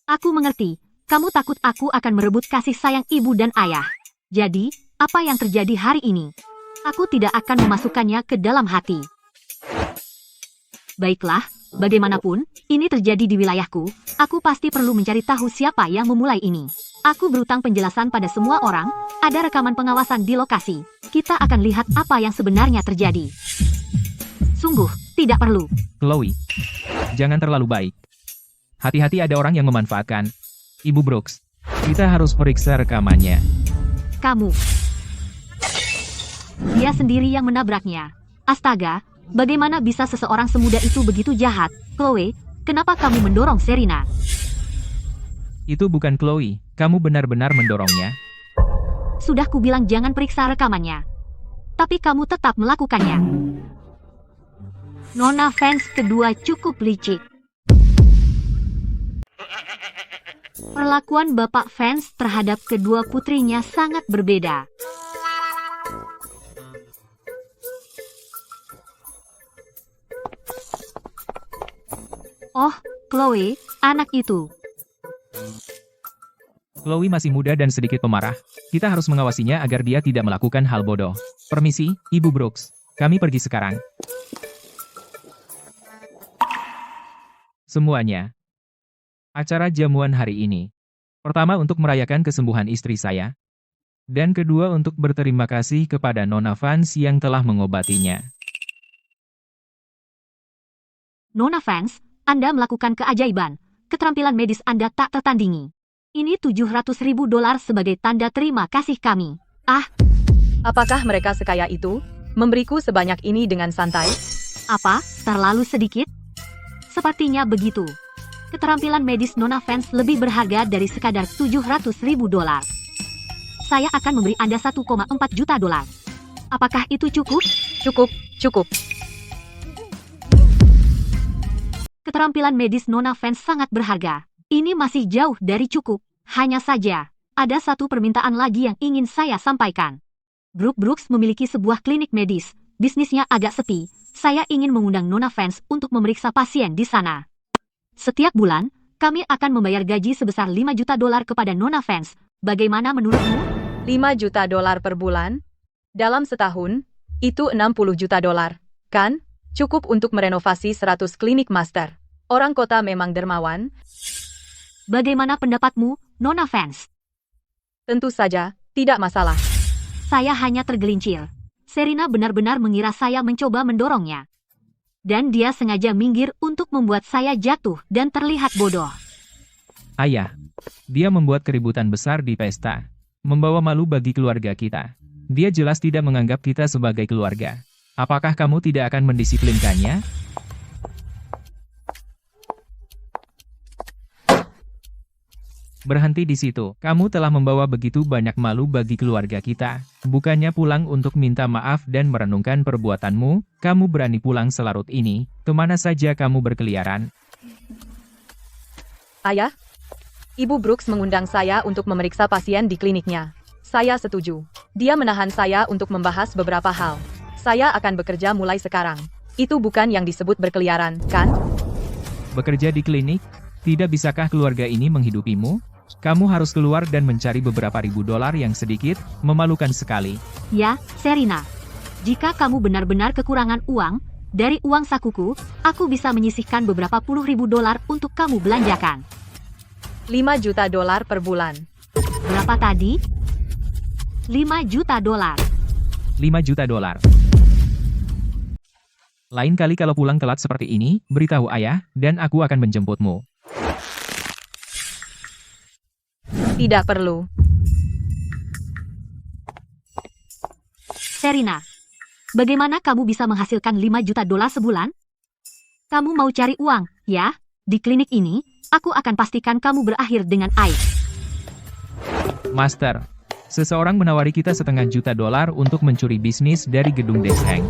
aku mengerti. Kamu takut aku akan merebut kasih sayang ibu dan ayah. Jadi, apa yang terjadi hari ini? Aku tidak akan memasukkannya ke dalam hati. Baiklah, bagaimanapun, ini terjadi di wilayahku. Aku pasti perlu mencari tahu siapa yang memulai ini. Aku berutang penjelasan pada semua orang. Ada rekaman pengawasan di lokasi. Kita akan lihat apa yang sebenarnya terjadi. Sungguh, tidak perlu. Chloe, jangan terlalu baik. Hati-hati, ada orang yang memanfaatkan. Ibu Brooks, kita harus periksa rekamannya. Kamu. Dia sendiri yang menabraknya. Astaga, bagaimana bisa seseorang semuda itu begitu jahat? Chloe, kenapa kamu mendorong Serena? Itu bukan Chloe, kamu benar-benar mendorongnya. Sudah kubilang jangan periksa rekamannya. Tapi kamu tetap melakukannya. Nona fans kedua cukup licik. Perlakuan bapak fans terhadap kedua putrinya sangat berbeda. Oh, Chloe, anak itu. Chloe masih muda dan sedikit pemarah. Kita harus mengawasinya agar dia tidak melakukan hal bodoh. Permisi, Ibu Brooks. Kami pergi sekarang. Semuanya. Acara jamuan hari ini. Pertama, untuk merayakan kesembuhan istri saya. Dan kedua, untuk berterima kasih kepada Nona Fans yang telah mengobatinya. Nona fans, Anda melakukan keajaiban. Keterampilan medis Anda tak tertandingi. Ini $700.000 sebagai tanda terima kasih kami. Ah, Apakah mereka sekaya itu? Memberiku sebanyak ini dengan santai? apa? Terlalu sedikit? Sepertinya begitu. Keterampilan medis Nona fans lebih berharga dari sekadar $700.000. Saya akan memberi Anda $1,4 juta. Apakah itu cukup? Cukup. Keterampilan medis Nona fans sangat berharga. Ini masih jauh dari cukup. Hanya saja, ada satu permintaan lagi yang ingin saya sampaikan. Grup Brooks memiliki sebuah klinik medis. Bisnisnya agak sepi. Saya ingin mengundang Nona fans untuk memeriksa pasien di sana. Setiap bulan, kami akan membayar gaji sebesar $5 juta kepada Nona fans. Bagaimana menurutmu? $5 juta per bulan? Dalam setahun, itu $60 juta, kan? Cukup untuk merenovasi 100 klinik master. Orang kota memang dermawan. Bagaimana pendapatmu, Nona fans? Tentu saja, tidak masalah. Saya hanya tergelincir. Serena benar-benar mengira saya mencoba mendorongnya. Dan dia sengaja minggir untuk membuat saya jatuh dan terlihat bodoh. Ayah, dia membuat keributan besar di pesta. Membawa malu bagi keluarga kita. Dia jelas tidak menganggap kita sebagai keluarga. Apakah kamu tidak akan mendisiplinkannya? Berhenti di situ. Kamu telah membawa begitu banyak malu bagi keluarga kita. Bukannya pulang untuk minta maaf dan merenungkan perbuatanmu, kamu berani pulang selarut ini. Kemana saja kamu berkeliaran? Ayah, Ibu Brooks mengundang saya untuk memeriksa pasien di kliniknya. Saya setuju. Dia menahan saya untuk membahas beberapa hal. Saya akan bekerja mulai sekarang. Itu bukan yang disebut berkeliaran, kan? Bekerja di klinik? Tidak bisakah keluarga ini menghidupimu? Kamu harus keluar dan mencari beberapa ribu dolar yang sedikit, memalukan sekali. Ya, Serena. Jika kamu benar-benar kekurangan uang, dari uang sakuku, aku bisa menyisihkan beberapa puluh ribu dolar untuk kamu belanjakan. $5 juta per bulan. Berapa tadi? $5 juta. $5 juta. Lain kali kalau pulang telat seperti ini, beritahu ayah, dan aku akan menjemputmu. Tidak perlu. Serena, bagaimana kamu bisa menghasilkan 5 juta dolar sebulan? Kamu mau cari uang, ya? Di klinik ini, aku akan pastikan kamu berakhir dengan aib. Master, seseorang menawari kita $1,5 juta untuk mencuri bisnis dari gedung Desheng.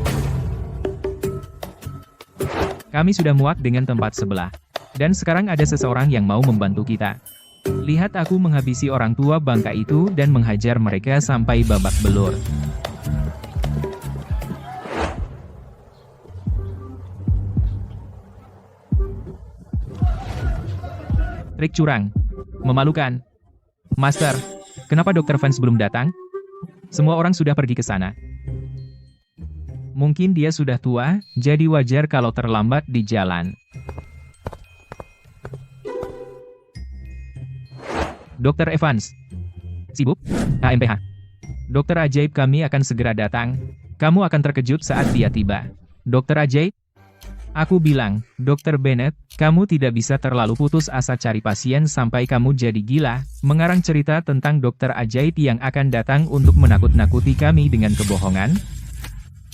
Kami sudah muak dengan tempat sebelah. Dan sekarang ada seseorang yang mau membantu kita. Lihat aku menghabisi orang tua bangka itu dan menghajar mereka sampai babak belur. Trik curang. Memalukan. Master, kenapa Dr. Vance belum datang? Semua orang sudah pergi ke sana. Mungkin dia sudah tua, jadi wajar kalau terlambat di jalan. Dr. Evans. Sibuk? HMPH. Dokter ajaib kami akan segera datang. Kamu akan terkejut saat dia tiba. Dokter ajaib? Aku bilang, Dr. Bennett, kamu tidak bisa terlalu putus asa cari pasien sampai kamu jadi gila, mengarang cerita tentang dokter ajaib yang akan datang untuk menakut-nakuti kami dengan kebohongan.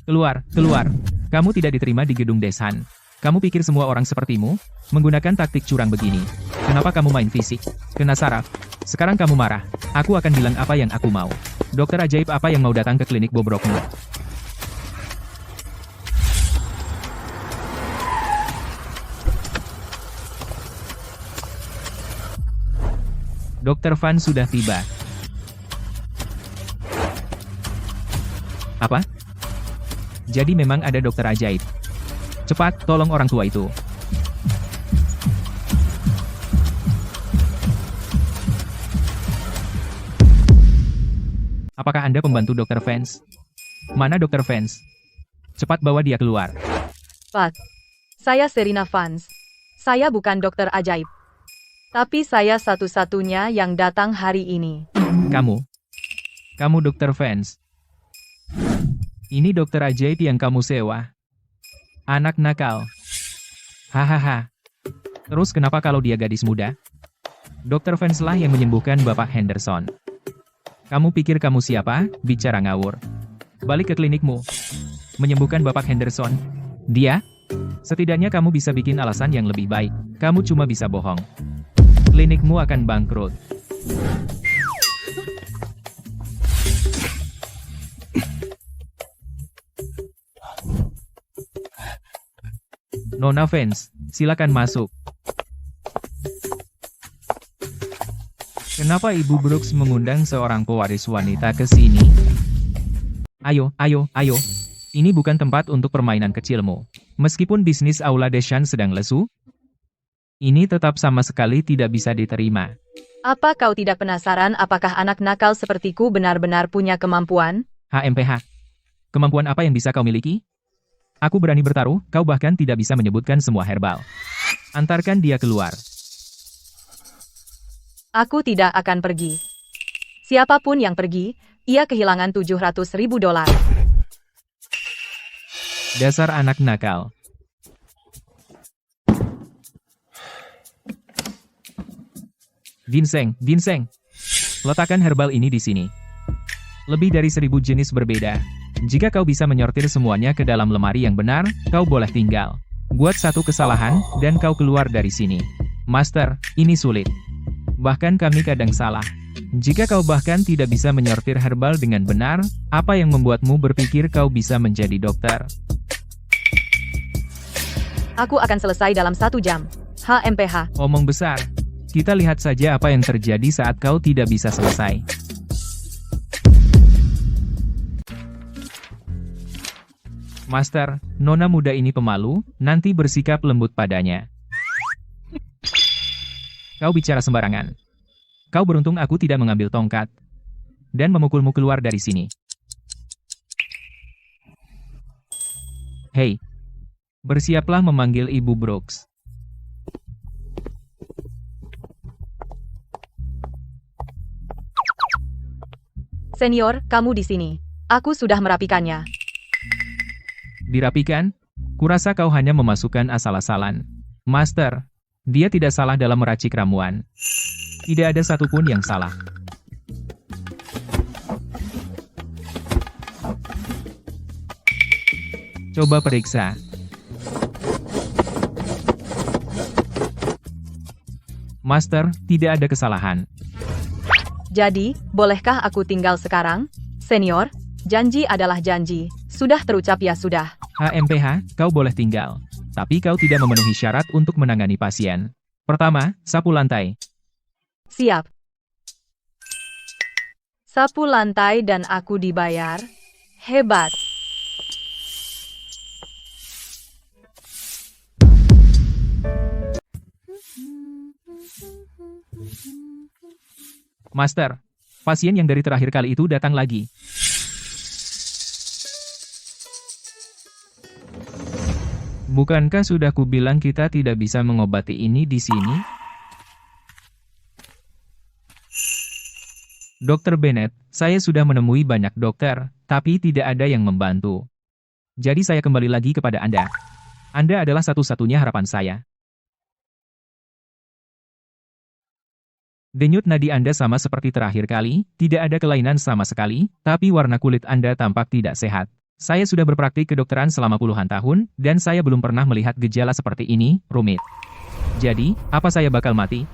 Keluar, keluar. Kamu tidak diterima di gedung Deshan. Kamu pikir semua orang sepertimu? Menggunakan taktik curang begini. Kenapa kamu main fisik? Kena saraf. Sekarang kamu marah. Aku akan bilang apa yang aku mau. Dokter ajaib apa yang mau datang ke klinik bobrokmu? Dr. Van sudah tiba. Apa? Jadi memang ada dokter ajaib. Cepat, tolong orang tua itu. Apakah Anda pembantu Dr. Vance? Mana Dr. Vance? Cepat bawa dia keluar. Pak, saya Serena Vance. Saya bukan dokter ajaib. Tapi saya satu-satunya yang datang hari ini. Kamu Dr. Vance. Ini dokter ajaib yang kamu sewa. Anak nakal. Hahaha. Terus kenapa kalau dia gadis muda? Dr. Vance lah yang menyembuhkan Bapak Henderson. Kamu pikir kamu siapa? Bicara ngawur. Balik ke klinikmu. Menyembuhkan Bapak Henderson. Dia? Setidaknya kamu bisa bikin alasan yang lebih baik. Kamu cuma bisa bohong. Klinikmu akan bangkrut. Nona Vance, silakan masuk. Kenapa Ibu Brooks mengundang seorang pewaris wanita ke sini? Ayo. Ini bukan tempat untuk permainan kecilmu. Meskipun bisnis Aula Deshan sedang lesu, ini tetap sama sekali tidak bisa diterima. Apa kau tidak penasaran apakah anak nakal sepertiku benar-benar punya kemampuan? HMPH. Kemampuan apa yang bisa kau miliki? Aku berani bertaruh, kau bahkan tidak bisa menyebutkan semua herbal. Antarkan dia keluar. Aku tidak akan pergi. Siapapun yang pergi, ia kehilangan $700.000. Dasar anak nakal. Ginseng. Letakkan herbal ini di sini. Lebih dari 1.000 jenis berbeda. Jika kau bisa menyortir semuanya ke dalam lemari yang benar, kau boleh tinggal. Buat satu kesalahan, dan kau keluar dari sini. Master, ini sulit. Bahkan kami kadang salah. Jika kau bahkan tidak bisa menyortir herbal dengan benar, apa yang membuatmu berpikir kau bisa menjadi dokter? Aku akan selesai dalam 1 jam. HMPH. Omong besar. Kita lihat saja apa yang terjadi saat kau tidak bisa selesai. Master, nona muda ini pemalu, nanti bersikap lembut padanya. Kau bicara sembarangan. Kau beruntung aku tidak mengambil tongkat dan memukulmu keluar dari sini. Hei, bersiaplah memanggil Ibu Brooks. Senior, kamu di sini. Aku sudah merapikannya. Dirapikan? Kurasa kau hanya memasukkan asal-asalan. Master, dia tidak salah dalam meracik ramuan. Tidak ada satupun yang salah. Coba periksa. Master, tidak ada kesalahan. Jadi, bolehkah aku tinggal sekarang? Senior, janji adalah janji. Sudah terucap ya sudah. HMPH, kau boleh tinggal. Tapi kau tidak memenuhi syarat untuk menangani pasien. Pertama, sapu lantai. Siap. Sapu lantai dan aku dibayar. Hebat. Master, pasien yang dari terakhir kali itu datang lagi. Bukankah sudah kubilang kita tidak bisa mengobati ini di sini? Dokter Bennett, saya sudah menemui banyak dokter, tapi tidak ada yang membantu. Jadi saya kembali lagi kepada Anda. Anda adalah satu-satunya harapan saya. Denyut nadi Anda sama seperti terakhir kali, tidak ada kelainan sama sekali, tapi warna kulit Anda tampak tidak sehat. Saya sudah berpraktik kedokteran selama puluhan tahun, dan saya belum pernah melihat gejala seperti ini, rumit. Jadi, apa saya bakal mati?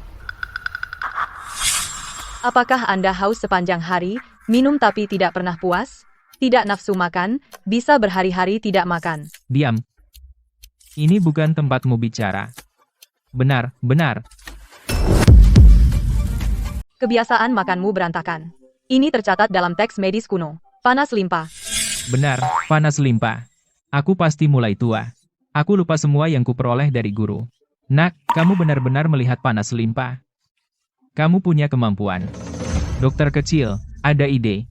Apakah Anda haus sepanjang hari, minum tapi tidak pernah puas? Tidak nafsu makan, bisa berhari-hari tidak makan? Diam. Ini bukan tempatmu bicara. Benar, benar. Kebiasaan makanmu berantakan. Ini tercatat dalam teks medis kuno. Panas limpah. Benar, panas limpah. Aku pasti mulai tua. Aku lupa semua yang kuperoleh dari guru. Nak, kamu benar-benar melihat panas limpah. Kamu punya kemampuan. Dokter kecil, ada ide.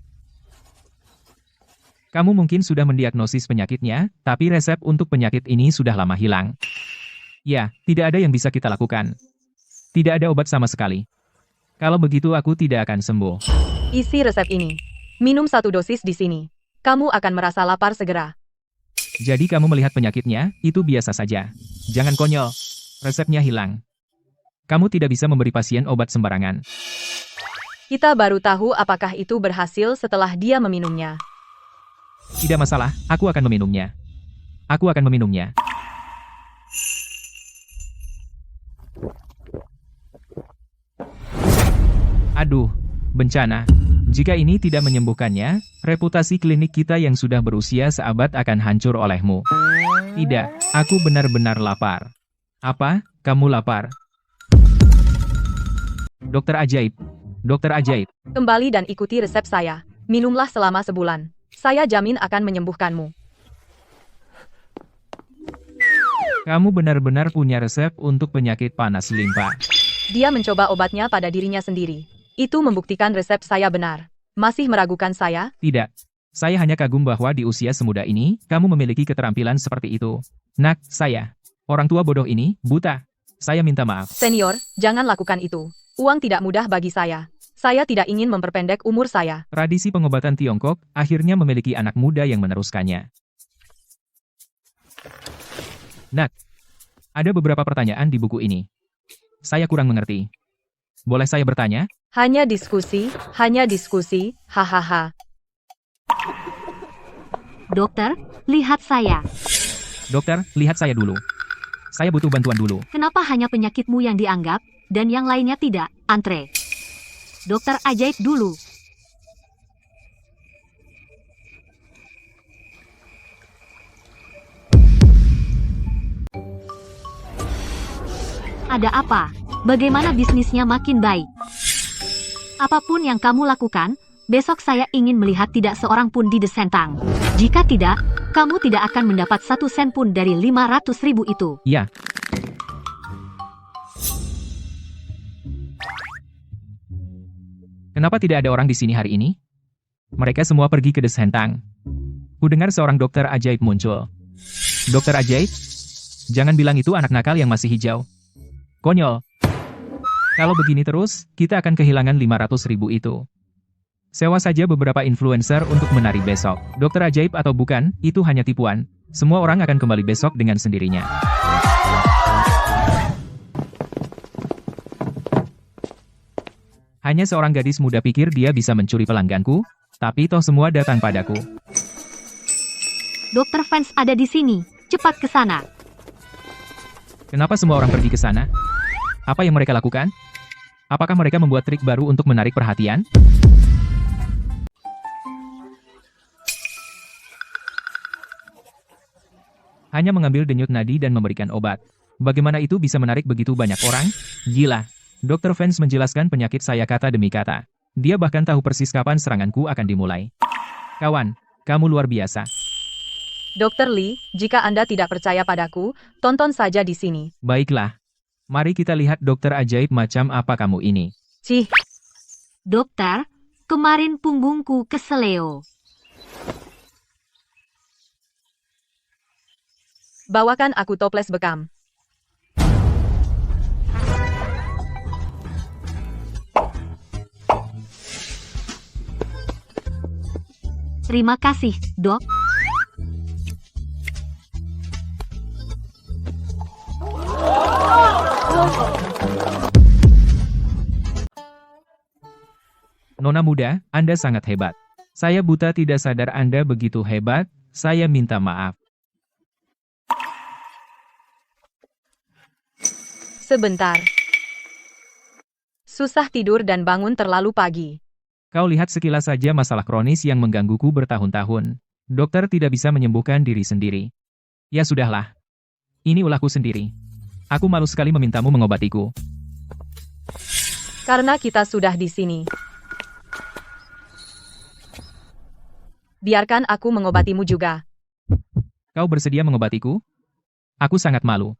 Kamu mungkin sudah mendiagnosis penyakitnya, tapi resep untuk penyakit ini sudah lama hilang. Ya, tidak ada yang bisa kita lakukan. Tidak ada obat sama sekali. Kalau begitu aku tidak akan sembuh. Isi resep ini. Minum 1 dosis di sini. Kamu akan merasa lapar segera. Jadi kamu melihat penyakitnya, itu biasa saja. Jangan konyol. Resepnya hilang. Kamu tidak bisa memberi pasien obat sembarangan. Kita baru tahu apakah itu berhasil setelah dia meminumnya. Tidak masalah, aku akan meminumnya. Aku akan meminumnya. Aduh, bencana. Jika ini tidak menyembuhkannya, reputasi klinik kita yang sudah berusia seabad akan hancur olehmu. Tidak, aku benar-benar lapar. Apa? Kamu lapar? Dokter ajaib. Dokter ajaib. Kembali dan ikuti resep saya. Minumlah selama sebulan. Saya jamin akan menyembuhkanmu. Kamu benar-benar punya resep untuk penyakit panas limpah. Dia mencoba obatnya pada dirinya sendiri. Itu membuktikan resep saya benar. Masih meragukan saya? Tidak. Saya hanya kagum bahwa di usia semuda ini, kamu memiliki keterampilan seperti itu. Nak, saya. Orang tua bodoh ini, buta. Saya minta maaf. Senior, jangan lakukan itu. Uang tidak mudah bagi saya. Saya tidak ingin memperpendek umur saya. Tradisi pengobatan Tiongkok akhirnya memiliki anak muda yang meneruskannya. Nak, ada beberapa pertanyaan di buku ini. Saya kurang mengerti. Boleh saya bertanya? Hanya diskusi, hahaha. Dokter, lihat saya. Dokter, lihat saya dulu. Saya butuh bantuan dulu. Kenapa hanya penyakitmu yang dianggap, dan yang lainnya tidak? Antre. Dokter ajaib dulu. Ada apa? Bagaimana bisnisnya makin baik? Apapun yang kamu lakukan, besok saya ingin melihat tidak seorang pun di Descentang. Jika tidak, kamu tidak akan mendapat 1 sen pun dari 500.000 itu. Ya. Kenapa tidak ada orang di sini hari ini? Mereka semua pergi ke Descentang. Kudengar seorang dokter ajaib muncul. Dokter ajaib? Jangan bilang itu anak nakal yang masih hijau. Konyol. Kalau begini terus, kita akan kehilangan 500.000 itu. Sewa saja beberapa influencer untuk menari besok. Dokter ajaib atau bukan, itu hanya tipuan. Semua orang akan kembali besok dengan sendirinya. Hanya seorang gadis muda pikir dia bisa mencuri pelangganku, tapi toh semua datang padaku. Dokter Vance ada di sini. Cepat ke sana. Kenapa semua orang pergi ke sana? Apa yang mereka lakukan? Apakah mereka membuat trik baru untuk menarik perhatian? Hanya mengambil denyut nadi dan memberikan obat. Bagaimana itu bisa menarik begitu banyak orang? Gila. Dokter Vance menjelaskan penyakit saya kata demi kata. Dia bahkan tahu persis kapan seranganku akan dimulai. Kawan, kamu luar biasa. Dokter Lee, jika Anda tidak percaya padaku, tonton saja di sini. Baiklah. Mari kita lihat dokter ajaib macam apa kamu ini. Cih, Dokter, kemarin punggungku keseleo. bawakan aku toples bekam. Terima kasih, Dok. Nona muda, Anda sangat hebat. Saya buta tidak sadar Anda begitu hebat, saya minta maaf. Sebentar. Susah tidur dan bangun terlalu pagi. Kau lihat sekilas saja masalah kronis yang menggangguku bertahun-tahun. Dokter tidak bisa menyembuhkan diri sendiri. Ya sudahlah. Ini ulahku sendiri. Aku malu sekali memintamu mengobatiku. Karena kita sudah di sini. Biarkan aku mengobatimu juga. Kau bersedia mengobatiku? Aku sangat malu.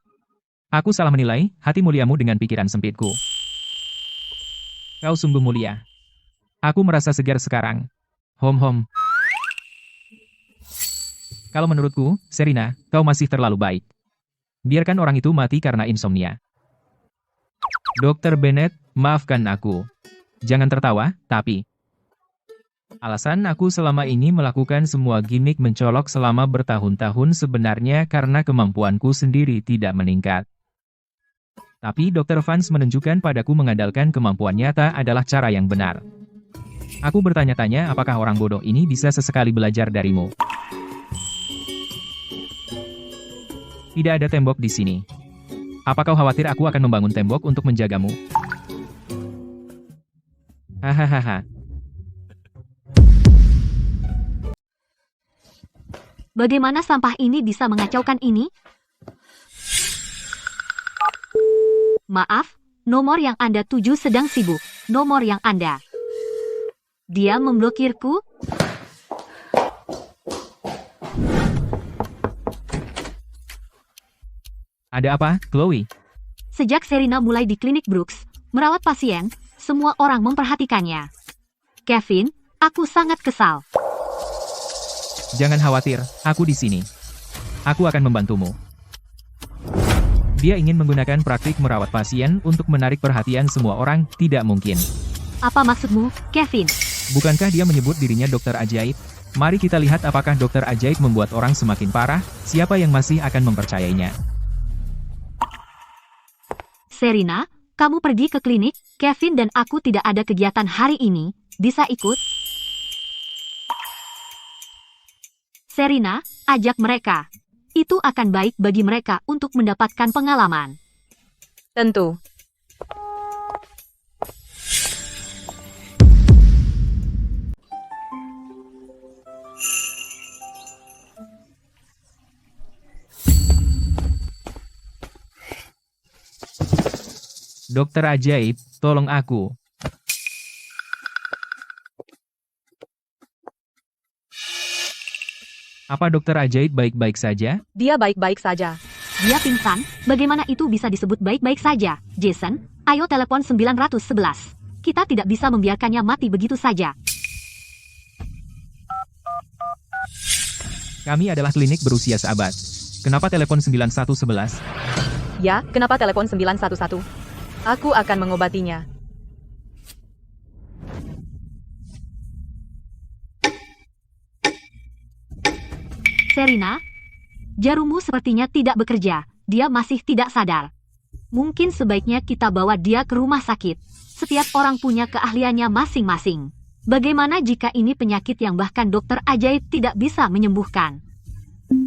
Aku salah menilai hati muliamu dengan pikiran sempitku. Kau sungguh mulia. Aku merasa segar sekarang. Hom. Kalau menurutku, Serina, kau masih terlalu baik. Biarkan orang itu mati karena insomnia. Dokter Bennett, maafkan aku. Jangan tertawa, tapi... Alasan aku selama ini melakukan semua gimmick mencolok selama bertahun-tahun sebenarnya karena kemampuanku sendiri tidak meningkat. Tapi Dr. Vance menunjukkan padaku mengandalkan kemampuan nyata adalah cara yang benar. Aku bertanya-tanya apakah orang bodoh ini bisa sesekali belajar darimu. Tidak ada tembok di sini. Apa kau khawatir aku akan membangun tembok untuk menjagamu? Hahaha. Bagaimana sampah ini bisa mengacaukan ini? Maaf, nomor yang Anda tuju sedang sibuk. Nomor yang Anda. Dia memblokirku? Ada apa, Chloe? Sejak Serina mulai di klinik Brooks, merawat pasien, semua orang memperhatikannya. Kevin, aku sangat kesal. Jangan khawatir, aku di sini. Aku akan membantumu. Dia ingin menggunakan praktik merawat pasien untuk menarik perhatian semua orang, tidak mungkin. Apa maksudmu, Kevin? Bukankah dia menyebut dirinya dokter ajaib? Mari kita lihat apakah dokter ajaib membuat orang semakin parah, siapa yang masih akan mempercayainya. Serina, kamu pergi ke klinik, Kevin dan aku tidak ada kegiatan hari ini, bisa ikut? Serina, ajak mereka. Itu akan baik bagi mereka untuk mendapatkan pengalaman. Tentu. Dokter ajaib, tolong aku. Apa dokter ajaib baik-baik saja? Dia baik-baik saja. Dia pingsan, bagaimana itu bisa disebut baik-baik saja? Jason, ayo telepon 911. Kita tidak bisa membiarkannya mati begitu saja. Kami adalah klinik berusia seabad. Kenapa telepon 9111? Ya, kenapa telepon 911? Aku akan mengobatinya. Serina, jarummu sepertinya tidak bekerja. Dia masih tidak sadar. Mungkin sebaiknya kita bawa dia ke rumah sakit. Setiap orang punya keahliannya masing-masing. Bagaimana jika ini penyakit yang bahkan dokter ajaib tidak bisa menyembuhkan?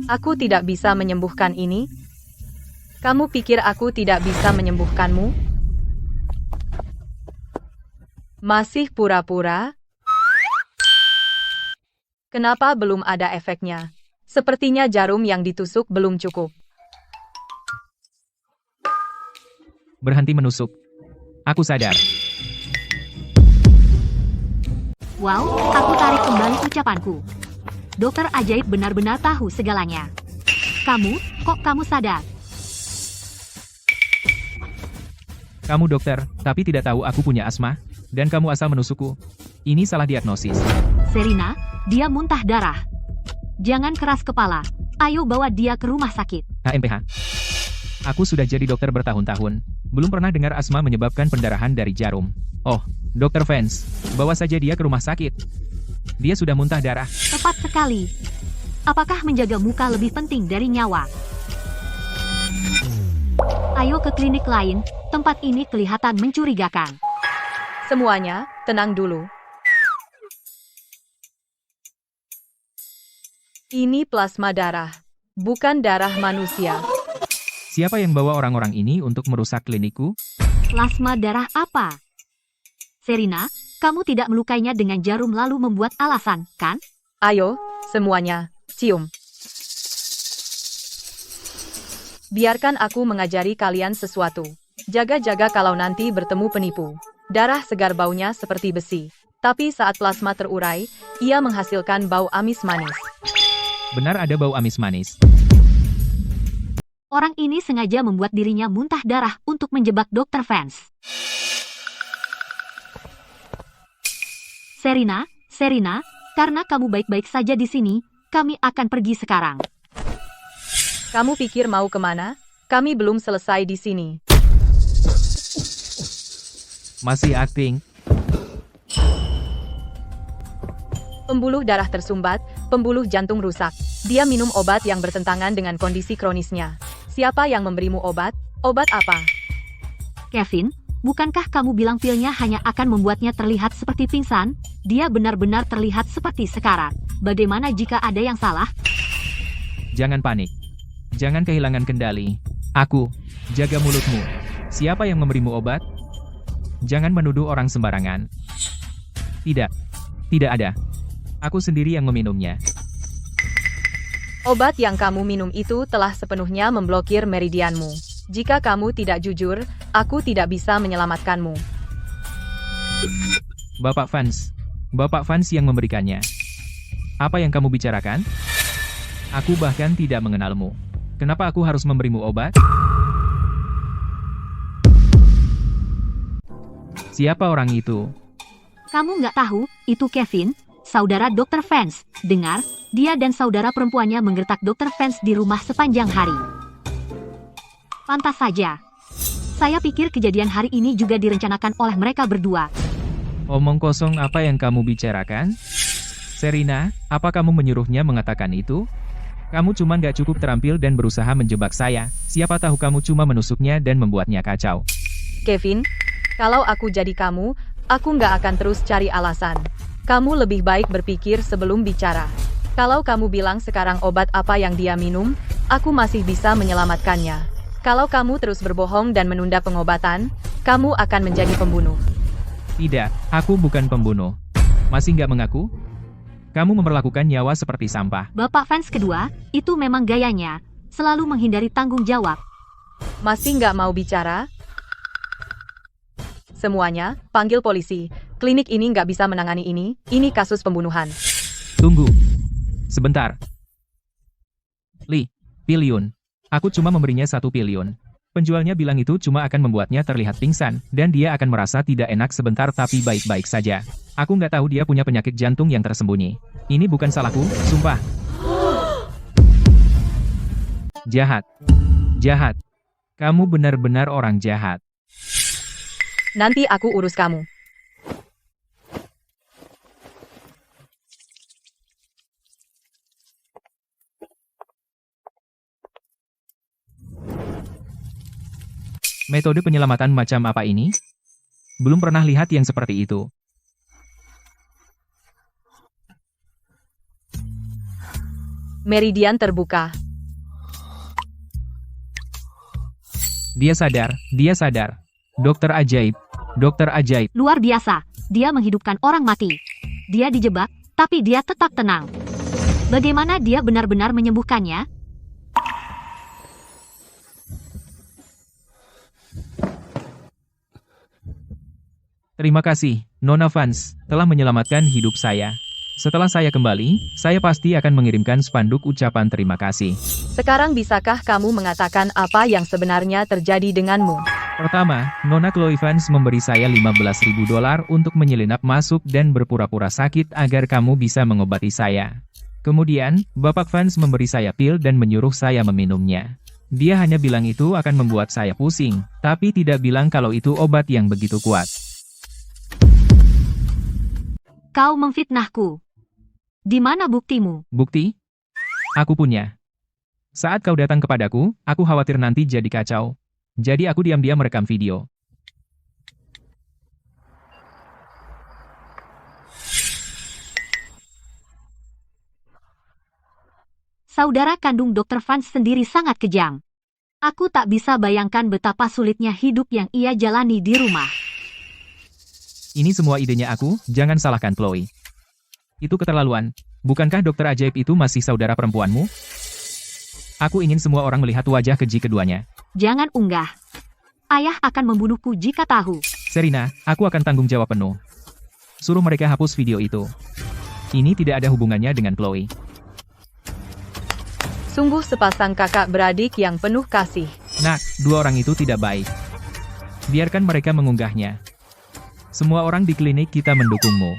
Aku tidak bisa menyembuhkan ini? Kamu pikir aku tidak bisa menyembuhkanmu? Masih pura-pura? Kenapa belum ada efeknya? Sepertinya jarum yang ditusuk belum cukup. Berhenti menusuk. Aku sadar. Wow, aku tarik kembali ucapanku. Dokter ajaib benar-benar tahu segalanya. Kok kamu sadar? Kamu dokter, tapi tidak tahu aku punya asma, dan kamu asal menusukku. Ini salah diagnosis. Serina, dia muntah darah. Jangan keras kepala. Ayo bawa dia ke rumah sakit. HMPH. Aku sudah jadi dokter bertahun-tahun. Belum pernah dengar asma menyebabkan pendarahan dari jarum. Oh, Dokter Vance, bawa saja dia ke rumah sakit. Dia sudah muntah darah. Tepat sekali. Apakah menjaga muka lebih penting dari nyawa? Ayo ke klinik lain. Tempat ini kelihatan mencurigakan. Semuanya, tenang dulu. Ini plasma darah, bukan darah manusia. Siapa yang bawa orang-orang ini untuk merusak klinikku? Plasma darah apa? Serina, kamu tidak melukainya dengan jarum lalu membuat alasan, kan? Ayo, semuanya, cium. Biarkan aku mengajari kalian sesuatu. Jaga-jaga kalau nanti bertemu penipu. Darah segar baunya seperti besi. Tapi saat plasma terurai, ia menghasilkan bau amis manis. Benar ada bau amis manis. Orang ini sengaja membuat dirinya muntah darah untuk menjebak Dr. Vance. Serina, karena kamu baik-baik saja di sini, kami akan pergi sekarang. Kamu pikir mau kemana? Kami belum selesai di sini. Masih akting. Pembuluh darah tersumbat, pembuluh jantung rusak. Dia minum obat yang bertentangan dengan kondisi kronisnya. Siapa yang memberimu obat? Obat apa? Kevin, bukankah kamu bilang pilnya hanya akan membuatnya terlihat seperti pingsan? Dia benar-benar terlihat seperti sekarat. Bagaimana jika ada yang salah? Jangan panik. Jangan kehilangan kendali. Aku, jaga mulutmu. Siapa yang memberimu obat? Jangan menuduh orang sembarangan. Tidak ada. Aku sendiri yang meminumnya. Obat yang kamu minum itu telah sepenuhnya memblokir meridianmu. Jika kamu tidak jujur, aku tidak bisa menyelamatkanmu. Bapak Vance yang memberikannya. Apa yang kamu bicarakan? Aku bahkan tidak mengenalmu. Kenapa aku harus memberimu obat? Siapa orang itu? Kamu nggak tahu, itu Kevin, saudara Dr. Vance. Dengar, dia dan saudara perempuannya menggertak Dr. Vance di rumah sepanjang hari. Pantas saja. Saya pikir kejadian hari ini juga direncanakan oleh mereka berdua. Omong kosong apa yang kamu bicarakan? Serina, apa kamu menyuruhnya mengatakan itu? Kamu cuma nggak cukup terampil dan berusaha menjebak saya. Siapa tahu kamu cuma menusuknya dan membuatnya kacau. Kevin, kalau aku jadi kamu, aku nggak akan terus cari alasan. Kamu lebih baik berpikir sebelum bicara. Kalau kamu bilang sekarang obat apa yang dia minum, aku masih bisa menyelamatkannya. Kalau kamu terus berbohong dan menunda pengobatan, kamu akan menjadi pembunuh. Tidak, aku bukan pembunuh. Masih nggak mengaku? Kamu memperlakukan nyawa seperti sampah. Bapak Vance kedua, itu memang gayanya. Selalu menghindari tanggung jawab. Masih nggak mau bicara? Semuanya, panggil polisi. Klinik ini nggak bisa menangani ini kasus pembunuhan. Tunggu. Sebentar. Li, piliun. Aku cuma memberinya 1 piliun. Penjualnya bilang itu cuma akan membuatnya terlihat pingsan, dan dia akan merasa tidak enak sebentar tapi baik-baik saja. Aku nggak tahu dia punya penyakit jantung yang tersembunyi. Ini bukan salahku, sumpah. Jahat. Jahat. Kamu benar-benar orang jahat. Nanti aku urus kamu. Metode penyelamatan macam apa ini? Belum pernah lihat yang seperti itu. Meridian terbuka. Dia sadar, dia sadar. Dokter ajaib, dokter ajaib. Luar biasa, dia menghidupkan orang mati. Dia dijebak, tapi dia tetap tenang. Bagaimana dia benar-benar menyembuhkannya? Terima kasih, Nona Vance, telah menyelamatkan hidup saya. Setelah saya kembali, saya pasti akan mengirimkan spanduk ucapan terima kasih. Sekarang bisakah kamu mengatakan apa yang sebenarnya terjadi denganmu? Pertama, Nona Chloe Vance memberi saya $15.000 untuk menyelinap masuk dan berpura-pura sakit agar kamu bisa mengobati saya. Kemudian, Bapak Vance memberi saya pil dan menyuruh saya meminumnya. Dia hanya bilang itu akan membuat saya pusing, tapi tidak bilang kalau itu obat yang begitu kuat. Kau memfitnahku. Di mana buktimu? Bukti? Aku punya. Saat kau datang kepadaku, aku khawatir nanti jadi kacau. Jadi aku diam-diam merekam video. Saudara kandung Dr. Vance sendiri sangat kejam. Aku tak bisa bayangkan betapa sulitnya hidup yang ia jalani di rumah. Ini semua idenya aku, jangan salahkan Chloe. Itu keterlaluan. Bukankah dokter ajaib itu masih saudara perempuanmu? Aku ingin semua orang melihat wajah keji keduanya. Jangan unggah. Ayah akan membunuhku jika tahu. Serena, aku akan tanggung jawab penuh. Suruh mereka hapus video itu. Ini tidak ada hubungannya dengan Chloe. Sungguh sepasang kakak beradik yang penuh kasih. Nak, dua orang itu tidak baik. Biarkan mereka mengunggahnya. Semua orang di klinik kita mendukungmu.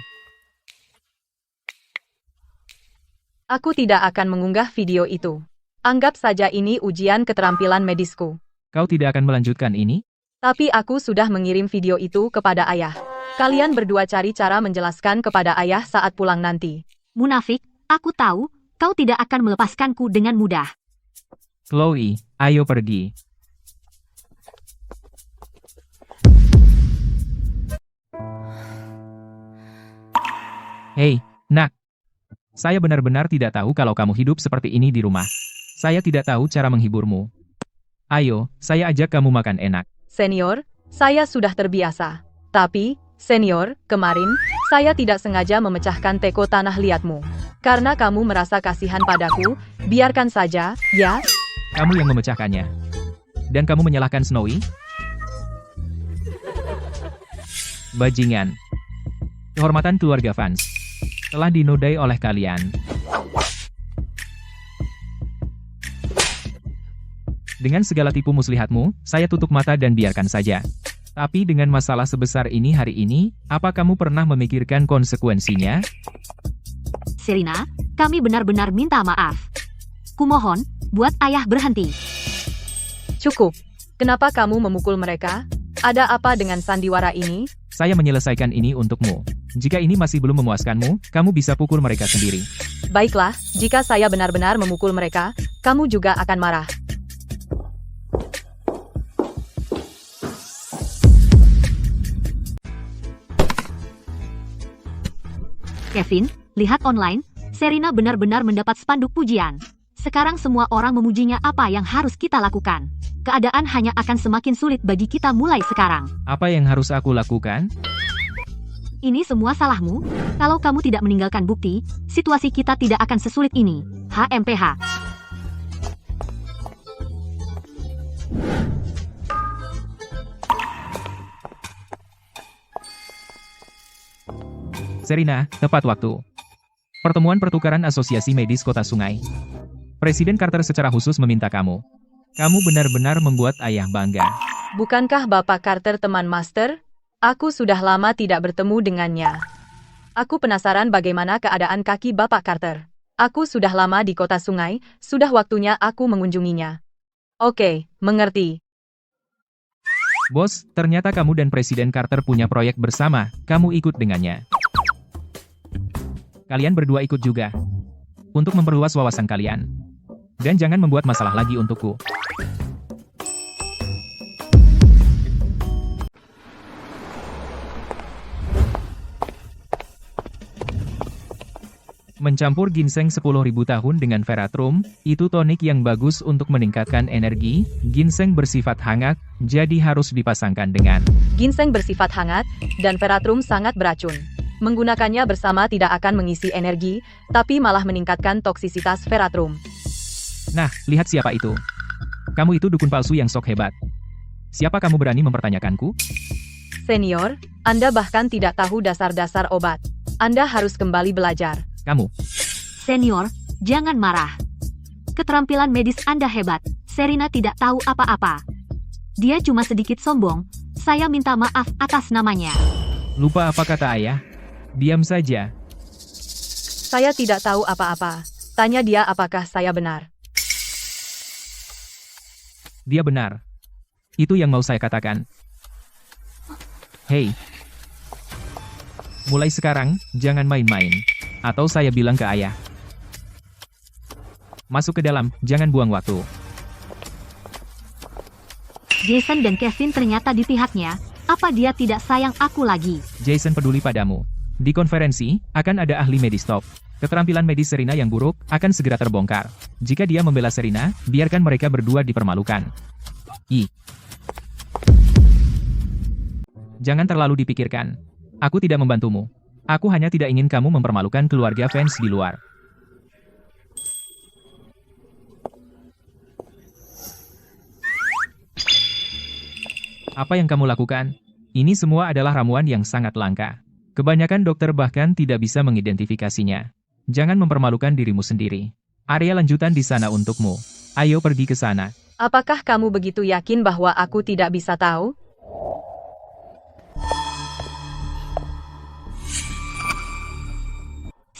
Aku tidak akan mengunggah video itu. Anggap saja ini ujian keterampilan medisku. Kau tidak akan melanjutkan ini? Tapi aku sudah mengirim video itu kepada ayah. Kalian berdua cari cara menjelaskan kepada ayah saat pulang nanti. Munafik, aku tahu, kau tidak akan melepaskanku dengan mudah. Chloe, ayo pergi. Hei, nak. Saya benar-benar tidak tahu kalau kamu hidup seperti ini di rumah. Saya tidak tahu cara menghiburmu. Ayo, saya ajak kamu makan enak. Senior, saya sudah terbiasa. Tapi, senior, kemarin, saya tidak sengaja memecahkan teko tanah liatmu. Karena kamu merasa kasihan padaku, biarkan saja, ya? Kamu yang memecahkannya. Dan kamu menyalahkan Snowy? Bajingan. Kehormatan keluarga Vance telah dinodai oleh kalian. Dengan segala tipu muslihatmu, saya tutup mata dan biarkan saja. Tapi dengan masalah sebesar ini hari ini, apa kamu pernah memikirkan konsekuensinya? Serena, kami benar-benar minta maaf. Kumohon, buat ayah berhenti. Cukup. Kenapa kamu memukul mereka? Ada apa dengan sandiwara ini? Saya menyelesaikan ini untukmu. Jika ini masih belum memuaskanmu, kamu bisa pukul mereka sendiri. Baiklah, jika saya benar-benar memukul mereka, kamu juga akan marah. Kevin, lihat online, Serena benar-benar mendapat spanduk pujian. Sekarang semua orang memujinya. Apa yang harus kita lakukan? Keadaan hanya akan semakin sulit bagi kita mulai sekarang. Apa yang harus aku lakukan? Ini semua salahmu. Kalau kamu tidak meninggalkan bukti, situasi kita tidak akan sesulit ini. HMPH. Serena, tepat waktu. Pertemuan pertukaran Asosiasi Medis Kota Sungai. Presiden Carter secara khusus meminta kamu. Kamu benar-benar membuat ayah bangga. Bukankah Bapak Carter teman Master? Aku sudah lama tidak bertemu dengannya. Aku penasaran bagaimana keadaan kaki Bapak Carter. Aku sudah lama di Kota Sungai, sudah waktunya aku mengunjunginya. Oke, mengerti. Bos, ternyata kamu dan Presiden Carter punya proyek bersama, kamu ikut dengannya. Kalian berdua ikut juga. Untuk memperluas wawasan kalian. Dan jangan membuat masalah lagi untukku. Mencampur ginseng 10.000 tahun dengan Veratrum, itu tonik yang bagus untuk meningkatkan energi. Ginseng bersifat hangat, jadi harus dipasangkan dengan Ginseng bersifat hangat, dan Veratrum sangat beracun. Menggunakannya bersama tidak akan mengisi energi, tapi malah meningkatkan toksisitas Veratrum. Nah, lihat siapa itu. Kamu itu dukun palsu yang sok hebat. Siapa kamu berani mempertanyakanku? Senior, Anda bahkan tidak tahu dasar-dasar obat. Anda harus kembali belajar. Kamu. Senior, jangan marah. Keterampilan medis Anda hebat. Serina tidak tahu apa-apa. Dia cuma sedikit sombong. Saya minta maaf atas namanya. Lupa apa kata ayah? Diam saja. Saya tidak tahu apa-apa. Tanya dia apakah saya benar. Dia benar. Itu yang mau saya katakan. Hei. Mulai sekarang, jangan main-main. Atau saya bilang ke ayah. Masuk ke dalam, jangan buang waktu. Jason dan Kevin ternyata di pihaknya. Apa dia tidak sayang aku lagi? Jason peduli padamu. Di konferensi, akan ada ahli medis top. Keterampilan medis Serina yang buruk, akan segera terbongkar. Jika dia membela Serina, biarkan mereka berdua dipermalukan. Jangan terlalu dipikirkan. Aku tidak membantumu. Aku hanya tidak ingin kamu mempermalukan keluarga fans di luar. Apa yang kamu lakukan? Ini semua adalah ramuan yang sangat langka. Kebanyakan dokter bahkan tidak bisa mengidentifikasinya. Jangan mempermalukan dirimu sendiri. Area lanjutan di sana untukmu. Ayo pergi ke sana. Apakah kamu begitu yakin bahwa aku tidak bisa tahu?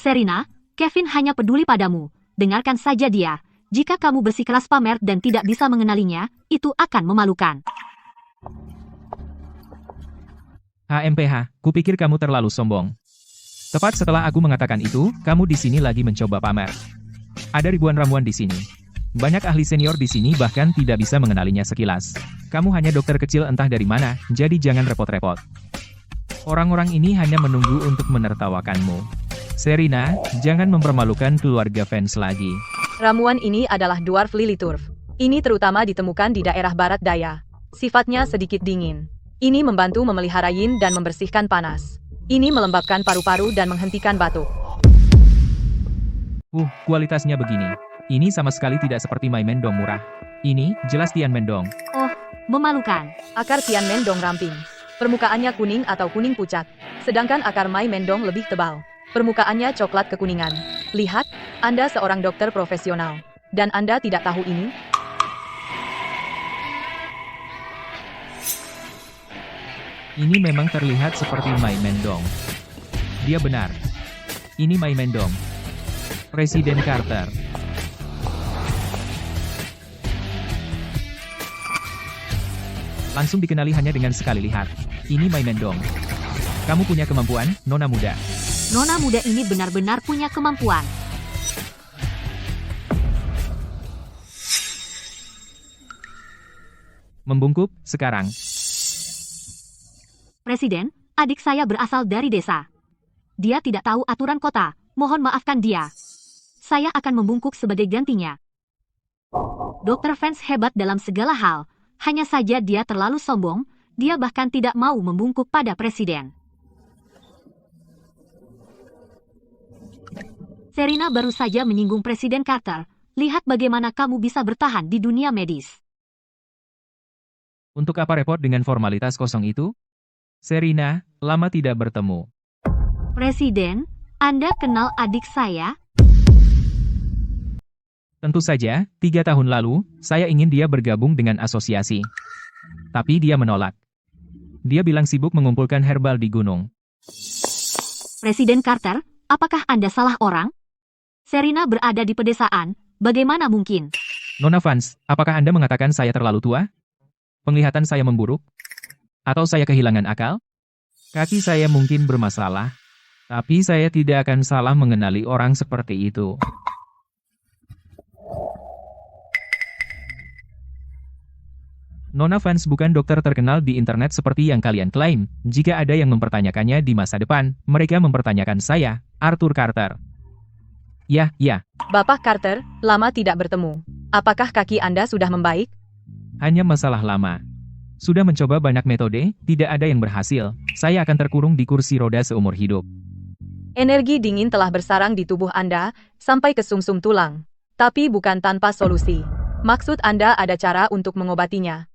Serina, Kevin hanya peduli padamu. Dengarkan saja dia. Jika kamu bersikeras pamer dan tidak bisa mengenalinya, itu akan memalukan. HMPH, kupikir kamu terlalu sombong. Tepat setelah aku mengatakan itu, kamu di sini lagi mencoba pamer. Ada ribuan ramuan di sini. Banyak ahli senior di sini bahkan tidak bisa mengenalinya sekilas. Kamu hanya dokter kecil entah dari mana, jadi jangan repot-repot. Orang-orang ini hanya menunggu untuk menertawakanmu. Serina, jangan mempermalukan keluarga fans lagi. Ramuan ini adalah Dwarf Liliturf. Ini terutama ditemukan di daerah barat daya. Sifatnya sedikit dingin. Ini membantu memelihara yin dan membersihkan panas. Ini melembabkan paru-paru dan menghentikan batuk. Kualitasnya begini. Ini sama sekali tidak seperti Mai Mendong murah. Ini, jelas Tian Mendong. Oh, memalukan. Akar Tian Mendong ramping. Permukaannya kuning atau kuning pucat. Sedangkan akar Mai Mendong lebih tebal. Permukaannya coklat kekuningan. Lihat, Anda seorang dokter profesional. Dan Anda tidak tahu ini? Ini memang terlihat seperti Mai Mendong. Dia benar. Ini Mai Mendong. Presiden Carter. Langsung dikenali hanya dengan sekali lihat. Ini Mai Mendong. Kamu punya kemampuan, nona muda. Nona muda ini benar-benar punya kemampuan. Membungkuk, sekarang. Presiden, adik saya berasal dari desa. Dia tidak tahu aturan kota, mohon maafkan dia. Saya akan membungkuk sebagai gantinya. Dokter fans hebat dalam segala hal, hanya saja dia terlalu sombong, dia bahkan tidak mau membungkuk pada presiden. Serina baru saja menyinggung Presiden Carter, lihat bagaimana kamu bisa bertahan di dunia medis. Untuk apa repot dengan formalitas kosong itu? Serina, lama tidak bertemu. Presiden, Anda kenal adik saya? Tentu saja, 3 tahun lalu, saya ingin dia bergabung dengan asosiasi. Tapi dia menolak. Dia bilang sibuk mengumpulkan herbal di gunung. Presiden Carter, apakah Anda salah orang? Serina berada di pedesaan, bagaimana mungkin? Nona Vance, apakah Anda mengatakan saya terlalu tua? Penglihatan saya memburuk? Atau saya kehilangan akal? Kaki saya mungkin bermasalah, tapi saya tidak akan salah mengenali orang seperti itu. Nona Vance bukan dokter terkenal di internet seperti yang kalian klaim. Jika ada yang mempertanyakannya di masa depan, mereka mempertanyakan saya, Arthur Carter. Ya, Bapak Carter, lama tidak bertemu. Apakah kaki Anda sudah membaik? hanya masalah lama. Sudah mencoba banyak metode, tidak ada yang berhasil. Saya akan terkurung di kursi roda seumur hidup. Energi dingin telah bersarang di tubuh Anda, sampai ke sumsum tulang. Tapi bukan tanpa solusi. Maksud Anda ada cara untuk mengobatinya.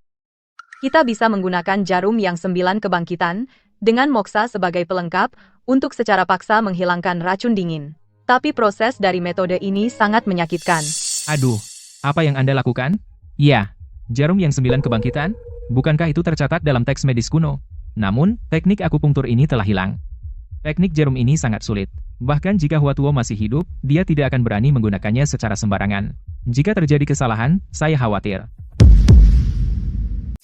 Kita bisa menggunakan jarum yang 9 kebangkitan, dengan moksa sebagai pelengkap, untuk secara paksa menghilangkan racun dingin. Tapi proses dari metode ini sangat menyakitkan. Aduh, apa yang Anda lakukan? Ya, jarum yang 9 kebangkitan? Bukankah itu tercatat dalam teks medis kuno? Namun, teknik akupunktur ini telah hilang. Teknik jarum ini sangat sulit. Bahkan jika Huatuo masih hidup, dia tidak akan berani menggunakannya secara sembarangan. Jika terjadi kesalahan, saya khawatir.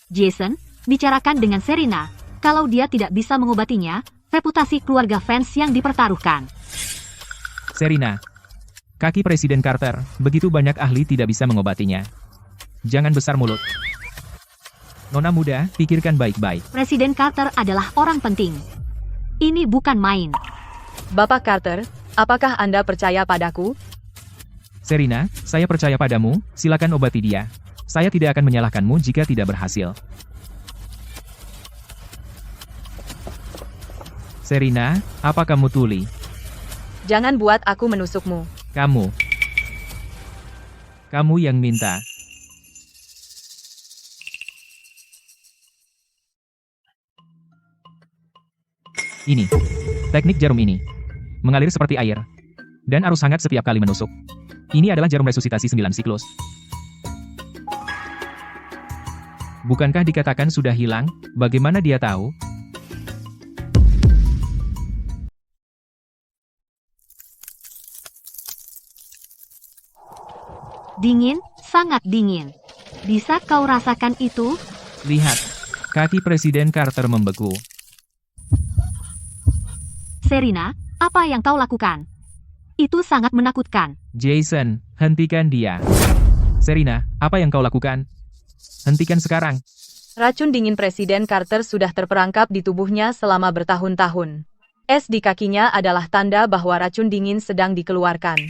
Jason, bicarakan dengan Serena. Kalau dia tidak bisa mengobatinya, reputasi keluarga fans yang dipertaruhkan. Serena, kaki Presiden Carter, begitu banyak ahli tidak bisa mengobatinya. Jangan besar mulut. Nona muda, pikirkan baik-baik. Presiden Carter adalah orang penting. Ini bukan main. Bapak Carter, apakah Anda percaya padaku? Serena, saya percaya padamu, silakan obati dia. Saya tidak akan menyalahkanmu jika tidak berhasil. Serena, apa kamu tuli? Jangan buat aku menusukmu. Kamu yang minta. Ini, teknik jarum ini. Mengalir seperti air. Dan arus hangat setiap kali menusuk. Ini adalah jarum resusitasi 9 siklus. Bukankah dikatakan sudah hilang? Bagaimana dia tahu? Dingin, sangat dingin. Bisa kau rasakan itu? Lihat, kaki Presiden Carter membeku. Serena, apa yang kau lakukan? Itu sangat menakutkan. Jason, hentikan dia. Serena, apa yang kau lakukan? Hentikan sekarang. Racun dingin Presiden Carter sudah terperangkap di tubuhnya selama bertahun-tahun. Es di kakinya adalah tanda bahwa racun dingin sedang dikeluarkan.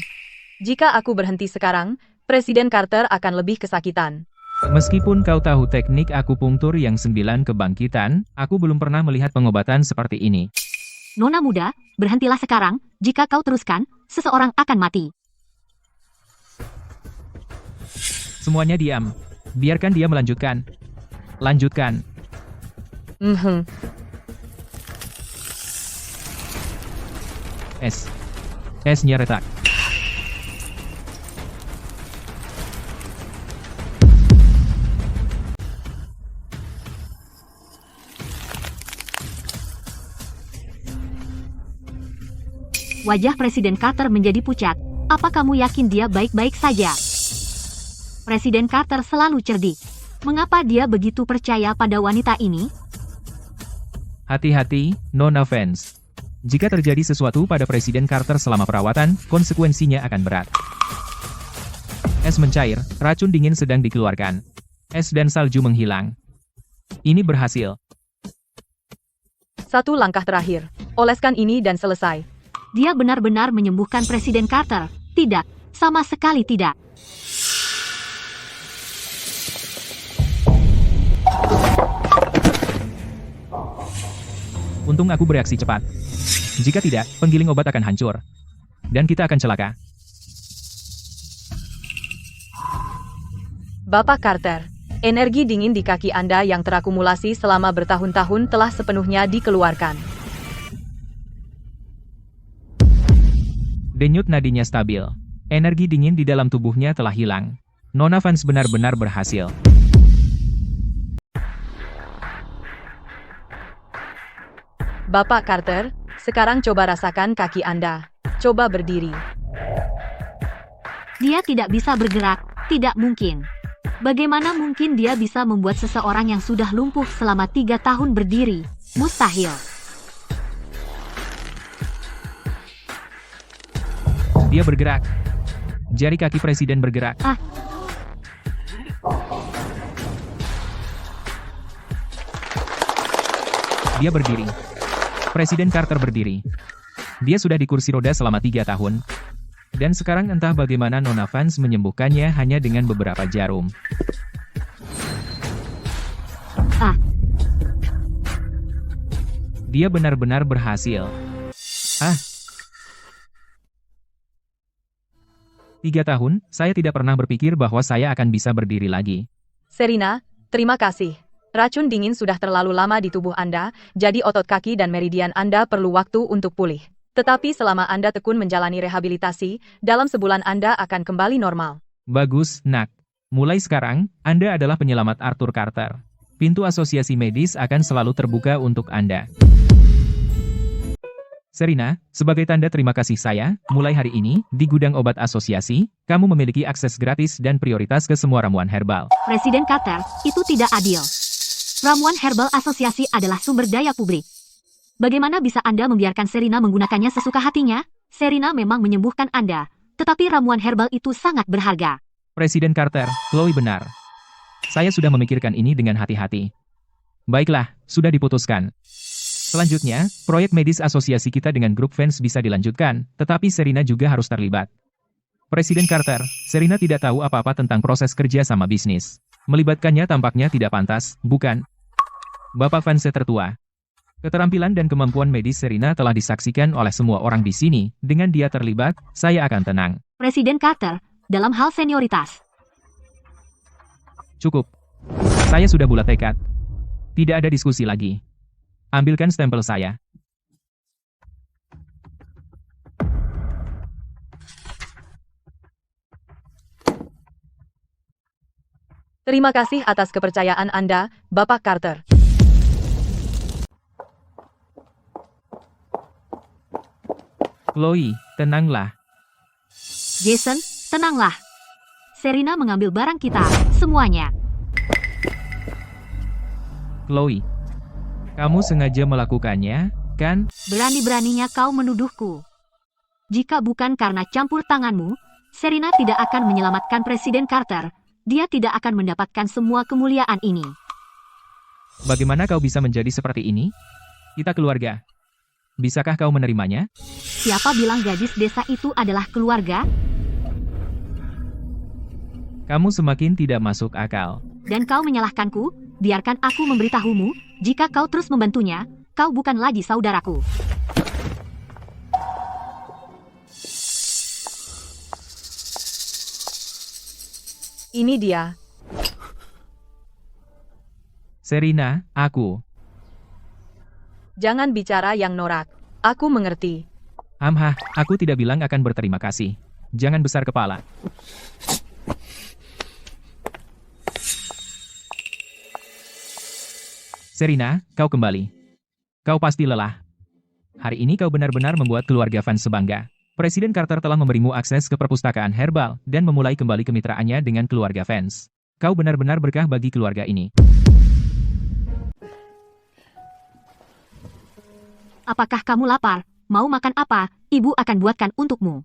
Jika aku berhenti sekarang, Presiden Carter akan lebih kesakitan. Meskipun kau tahu teknik akupunktur yang 9 kebangkitan, aku belum pernah melihat pengobatan seperti ini. Nona muda, berhentilah sekarang. Jika kau teruskan, seseorang akan mati. Semuanya diam. Biarkan dia melanjutkan. Lanjutkan. Esnya retak. Wajah Presiden Carter menjadi pucat. Apa kamu yakin dia baik-baik saja? Presiden Carter selalu cerdik. Mengapa dia begitu percaya pada wanita ini? Hati-hati, Nona fans. Jika terjadi sesuatu pada Presiden Carter selama perawatan, konsekuensinya akan berat. Es mencair, racun dingin sedang dikeluarkan. Es dan salju menghilang. Ini berhasil. Satu langkah terakhir. Oleskan ini dan selesai. Dia benar-benar menyembuhkan Presiden Carter. Tidak, sama sekali tidak. Untung aku bereaksi cepat. Jika tidak, penggiling obat akan hancur. Dan kita akan celaka. Bapak Carter, energi dingin di kaki Anda yang terakumulasi selama bertahun-tahun telah sepenuhnya dikeluarkan. Denyut nadinya stabil. Energi dingin di dalam tubuhnya telah hilang. Nona fans benar-benar berhasil. Bapak Carter, sekarang coba rasakan kaki Anda. Coba berdiri. Dia tidak bisa bergerak, tidak mungkin. Bagaimana mungkin dia bisa membuat seseorang yang sudah lumpuh selama 3 tahun berdiri? Mustahil. Dia bergerak. Jari kaki Presiden bergerak. Dia berdiri. Presiden Carter berdiri. Dia sudah di kursi roda selama 3 tahun. Dan sekarang entah bagaimana Nona Vance menyembuhkannya hanya dengan beberapa jarum. Ah. Dia benar-benar berhasil. 3 tahun, saya tidak pernah berpikir bahwa saya akan bisa berdiri lagi. Serena, terima kasih. Racun dingin sudah terlalu lama di tubuh Anda, jadi otot kaki dan meridian Anda perlu waktu untuk pulih. Tetapi selama Anda tekun menjalani rehabilitasi, dalam sebulan Anda akan kembali normal. Bagus, Nak. Mulai sekarang, Anda adalah penyelamat Arthur Carter. Pintu asosiasi medis akan selalu terbuka untuk Anda. Serena, sebagai tanda terima kasih saya, mulai hari ini, di gudang obat asosiasi, kamu memiliki akses gratis dan prioritas ke semua ramuan herbal. Presiden Carter, itu tidak adil. Ramuan herbal asosiasi adalah sumber daya publik. Bagaimana bisa Anda membiarkan Serena menggunakannya sesuka hatinya? Serena memang menyembuhkan Anda, tetapi ramuan herbal itu sangat berharga. Presiden Carter, Chloe benar. Saya sudah memikirkan ini dengan hati-hati. Baiklah, sudah diputuskan. Selanjutnya, proyek medis asosiasi kita dengan grup fans bisa dilanjutkan, tetapi Serena juga harus terlibat. Presiden Carter, Serena tidak tahu apa-apa tentang proses kerja sama bisnis. Melibatkannya tampaknya tidak pantas, bukan? Bapak fans tertua. Keterampilan dan kemampuan medis Serena telah disaksikan oleh semua orang di sini. Dengan dia terlibat, saya akan tenang. Presiden Carter, dalam hal senioritas. Cukup. Saya sudah bulat tekad. Tidak ada diskusi lagi. Ambilkan stempel saya. Terima kasih atas kepercayaan Anda, Bapak Carter. Chloe, tenanglah. Jason, tenanglah. Serena mengambil barang kita, semuanya. Chloe, kamu sengaja melakukannya, kan? Berani-beraninya kau menuduhku. Jika bukan karena campur tanganmu, Serena tidak akan menyelamatkan Presiden Carter. Dia tidak akan mendapatkan semua kemuliaan ini. Bagaimana kau bisa menjadi seperti ini? Kita keluarga. Bisakah kau menerimanya? Siapa bilang gadis desa itu adalah keluarga? Kamu semakin tidak masuk akal. Dan kau menyalahkanku? Biarkan aku memberitahumu, jika kau terus membantunya, kau bukan lagi saudaraku. Ini dia. Serena, aku. Jangan bicara yang norak. Aku mengerti. Aku tidak bilang akan berterima kasih. Jangan besar kepala. Serena, kau kembali. Kau pasti lelah. Hari ini kau benar-benar membuat keluarga fans sebangga. Presiden Carter telah memberimu akses ke perpustakaan herbal dan memulai kembali kemitraannya dengan keluarga fans. Kau benar-benar berkah bagi keluarga ini. Apakah kamu lapar? Mau makan apa? Ibu akan buatkan untukmu.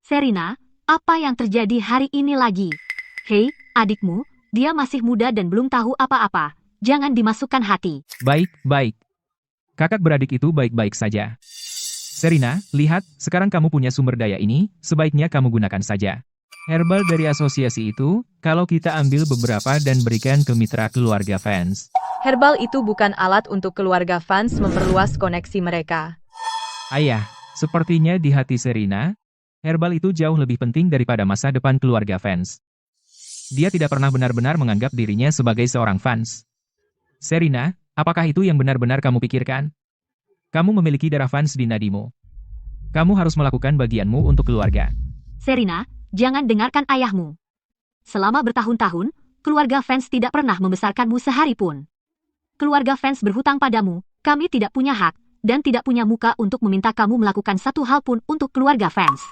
Serena, apa yang terjadi hari ini lagi? Hei, adikmu, dia masih muda dan belum tahu apa-apa. Jangan dimasukkan hati. Baik. Kakak beradik itu baik-baik saja. Serena, lihat, sekarang kamu punya sumber daya ini, sebaiknya kamu gunakan saja. Herbal dari asosiasi itu, kalau kita ambil beberapa dan berikan ke mitra keluarga fans. Herbal itu bukan alat untuk keluarga fans memperluas koneksi mereka. Ayah, sepertinya di hati Serena, herbal itu jauh lebih penting daripada masa depan keluarga fans. Dia tidak pernah benar-benar menganggap dirinya sebagai seorang fans. Serena, apakah itu yang benar-benar kamu pikirkan? Kamu memiliki darah fans di nadimu. Kamu harus melakukan bagianmu untuk keluarga. Serena, jangan dengarkan ayahmu. Selama bertahun-tahun, keluarga fans tidak pernah membesarkanmu sehari pun. Keluarga fans berhutang padamu, kami tidak punya hak, dan tidak punya muka untuk meminta kamu melakukan satu hal pun untuk keluarga fans.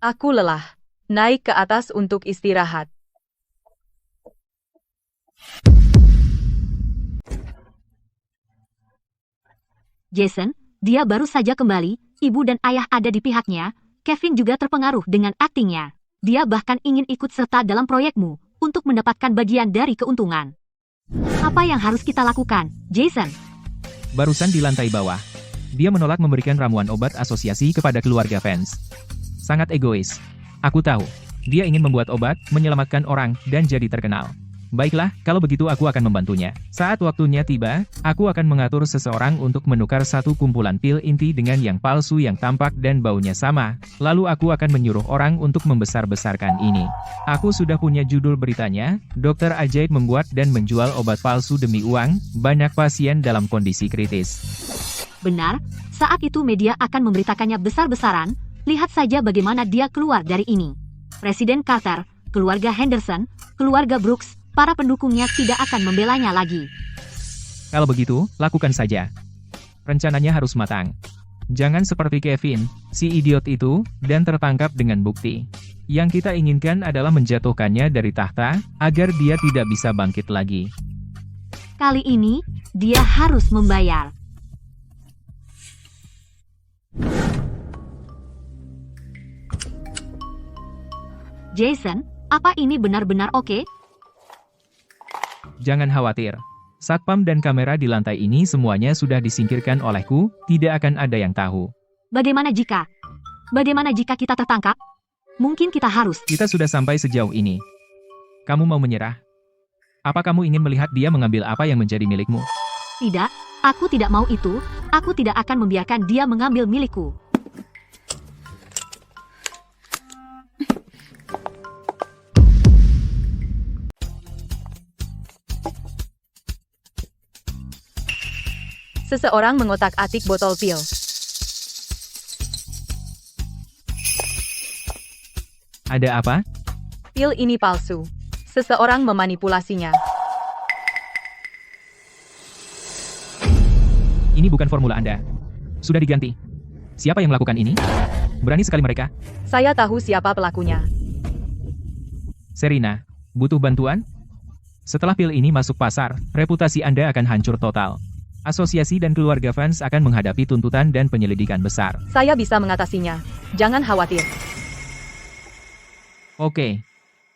Aku lelah. Naik ke atas untuk istirahat. Jason, dia baru saja kembali, ibu dan ayah ada di pihaknya, Kevin juga terpengaruh dengan aktingnya. Dia bahkan ingin ikut serta dalam proyekmu untuk mendapatkan bagian dari keuntungan. Apa yang harus kita lakukan, Jason? Barusan di lantai bawah. Dia menolak memberikan ramuan obat asosiasi kepada keluarga fans. Sangat egois. Aku tahu. Dia ingin membuat obat, menyelamatkan orang, dan jadi terkenal. Baiklah, kalau begitu aku akan membantunya. Saat waktunya tiba, aku akan mengatur seseorang untuk menukar satu kumpulan pil inti dengan yang palsu yang tampak dan baunya sama. Lalu aku akan menyuruh orang untuk membesar-besarkan ini. Aku sudah punya judul beritanya, Dokter Ajaib membuat dan menjual obat palsu demi uang, banyak pasien dalam kondisi kritis. Benar, saat itu media akan memberitakannya besar-besaran. Lihat saja bagaimana dia keluar dari ini. Presiden Carter, keluarga Henderson, keluarga Brooks, para pendukungnya tidak akan membelanya lagi. Kalau begitu, lakukan saja. Rencananya harus matang. Jangan seperti Kevin, si idiot itu, dan tertangkap dengan bukti. Yang kita inginkan adalah menjatuhkannya dari tahta, agar dia tidak bisa bangkit lagi. Kali ini, dia harus membayar. Jason, apa ini benar-benar oke? Jangan khawatir. Satpam dan kamera di lantai ini semuanya sudah disingkirkan olehku, tidak akan ada yang tahu. Bagaimana jika kita tertangkap? Mungkin kita harus. Kita sudah sampai sejauh ini. Kamu mau menyerah? Apa kamu ingin melihat dia mengambil apa yang menjadi milikmu? Tidak, aku tidak mau itu. Aku tidak akan membiarkan dia mengambil milikku. Seseorang mengotak-atik botol pil. Ada apa? Pil ini palsu. Seseorang memanipulasinya. Ini bukan formula Anda. Sudah diganti. Siapa yang melakukan ini? Berani sekali mereka. Saya tahu siapa pelakunya. Serena, butuh bantuan? Setelah pil ini masuk pasar, reputasi Anda akan hancur total. Asosiasi dan keluarga fans akan menghadapi tuntutan dan penyelidikan besar. Saya bisa mengatasinya. Jangan khawatir. Oke.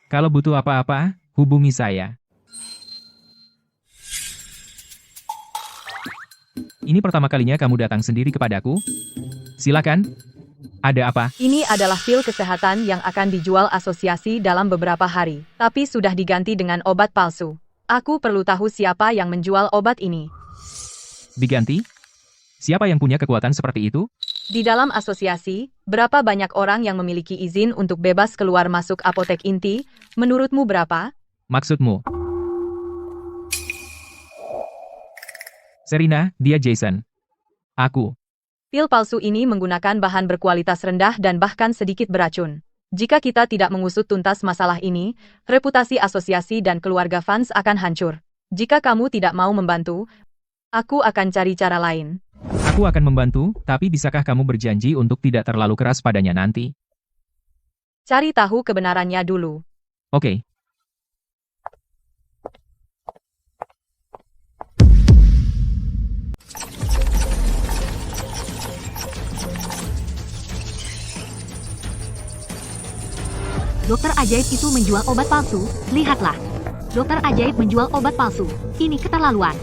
Kalau butuh apa-apa, hubungi saya. Ini pertama kalinya kamu datang sendiri kepadaku? Silakan. Ada apa? Ini adalah pil kesehatan yang akan dijual asosiasi dalam beberapa hari, tapi sudah diganti dengan obat palsu. Aku perlu tahu siapa yang menjual obat ini. Diganti? Siapa yang punya kekuatan seperti itu? Di dalam asosiasi, berapa banyak orang yang memiliki izin untuk bebas keluar masuk apotek inti? Menurutmu berapa? Maksudmu? Serena, dia Jason. Aku. Pil palsu ini menggunakan bahan berkualitas rendah dan bahkan sedikit beracun. Jika kita tidak mengusut tuntas masalah ini, reputasi asosiasi dan keluarga fans akan hancur. Jika kamu tidak mau membantu, aku akan cari cara lain. Aku akan membantu, tapi bisakah kamu berjanji untuk tidak terlalu keras padanya nanti? Cari tahu kebenarannya dulu. Oke. Dokter Ajaib itu menjual obat palsu. Lihatlah. Dokter Ajaib menjual obat palsu. Ini keterlaluan.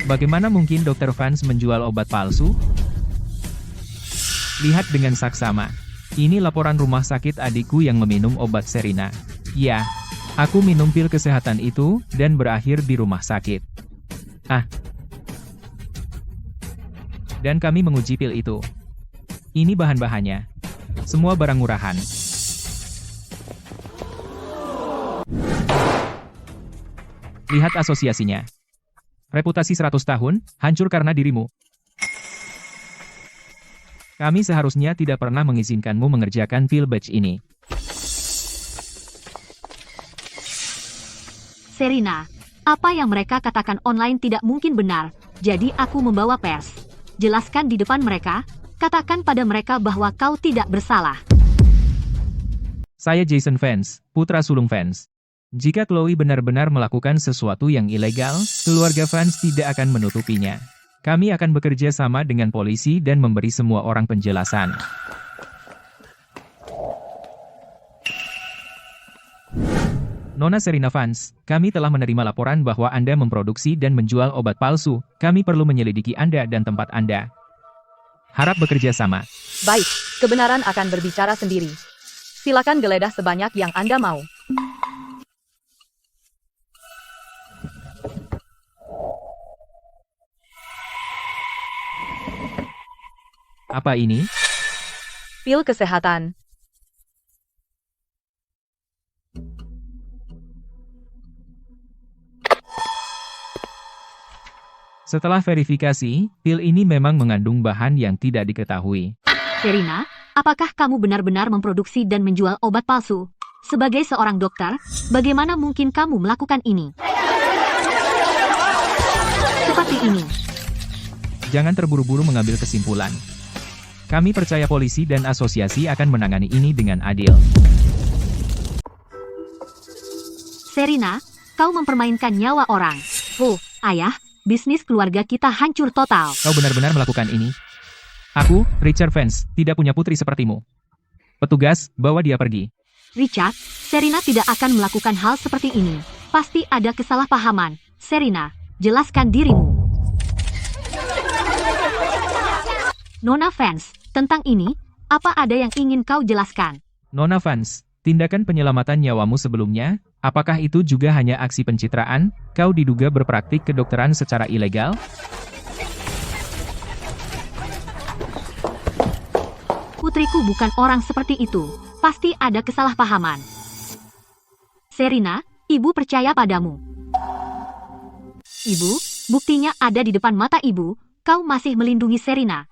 Bagaimana mungkin dokter fans menjual obat palsu? Lihat dengan saksama. Ini laporan rumah sakit adikku yang meminum obat Serena. Ya, aku minum pil kesehatan itu, dan berakhir di rumah sakit. Dan kami menguji pil itu. Ini bahan-bahannya. Semua barang murahan. Lihat asosiasinya. Reputasi 100 tahun, hancur karena dirimu. Kami seharusnya tidak pernah mengizinkanmu mengerjakan pil batch ini. Serena, apa yang mereka katakan online tidak mungkin benar, jadi aku membawa pers. Jelaskan di depan mereka, katakan pada mereka bahwa kau tidak bersalah. Saya Jason Fans, putra sulung fans. Jika Chloe benar-benar melakukan sesuatu yang ilegal, keluarga fans tidak akan menutupinya. Kami akan bekerja sama dengan polisi dan memberi semua orang penjelasan. Nona Serina Vance, kami telah menerima laporan bahwa Anda memproduksi dan menjual obat palsu. Kami perlu menyelidiki Anda dan tempat Anda. Harap bekerja sama. Baik, kebenaran akan berbicara sendiri. Silakan geledah sebanyak yang Anda mau. Apa ini? Pil kesehatan. Setelah verifikasi, pil ini memang mengandung bahan yang tidak diketahui. Serina, apakah kamu benar-benar memproduksi dan menjual obat palsu? Sebagai seorang dokter, bagaimana mungkin kamu melakukan ini? Seperti ini. Jangan terburu-buru mengambil kesimpulan. Kami percaya polisi dan asosiasi akan menangani ini dengan adil. Serina, kau mempermainkan nyawa orang. Ayah, bisnis keluarga kita hancur total. Kau benar-benar melakukan ini? Aku, Richard Vance, tidak punya putri sepertimu. Petugas, bawa dia pergi. Richard, Serina tidak akan melakukan hal seperti ini. Pasti ada kesalahpahaman. Serina, jelaskan dirimu. Nona Vance, tentang ini, apa ada yang ingin kau jelaskan? Nona Vance, tindakan penyelamatan nyawamu sebelumnya, apakah itu juga hanya aksi pencitraan? Kau diduga berpraktik kedokteran secara ilegal? Putriku bukan orang seperti itu. Pasti ada kesalahpahaman. Serina, ibu percaya padamu. Ibu, buktinya ada di depan mata ibu. Kau masih melindungi Serina.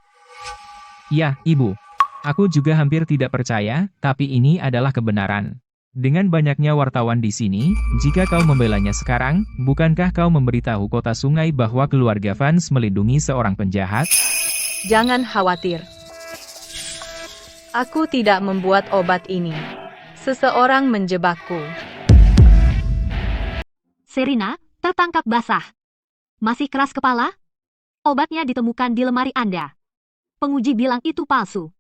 Ya, Ibu. Aku juga hampir tidak percaya, tapi ini adalah kebenaran. Dengan banyaknya wartawan di sini, jika kau membelanya sekarang, bukankah kau memberitahu kota sungai bahwa keluarga Vance melindungi seorang penjahat? Jangan khawatir. Aku tidak membuat obat ini. Seseorang menjebakku. Serina, tertangkap basah. Masih keras kepala? Obatnya ditemukan di lemari Anda. Penguji bilang itu palsu.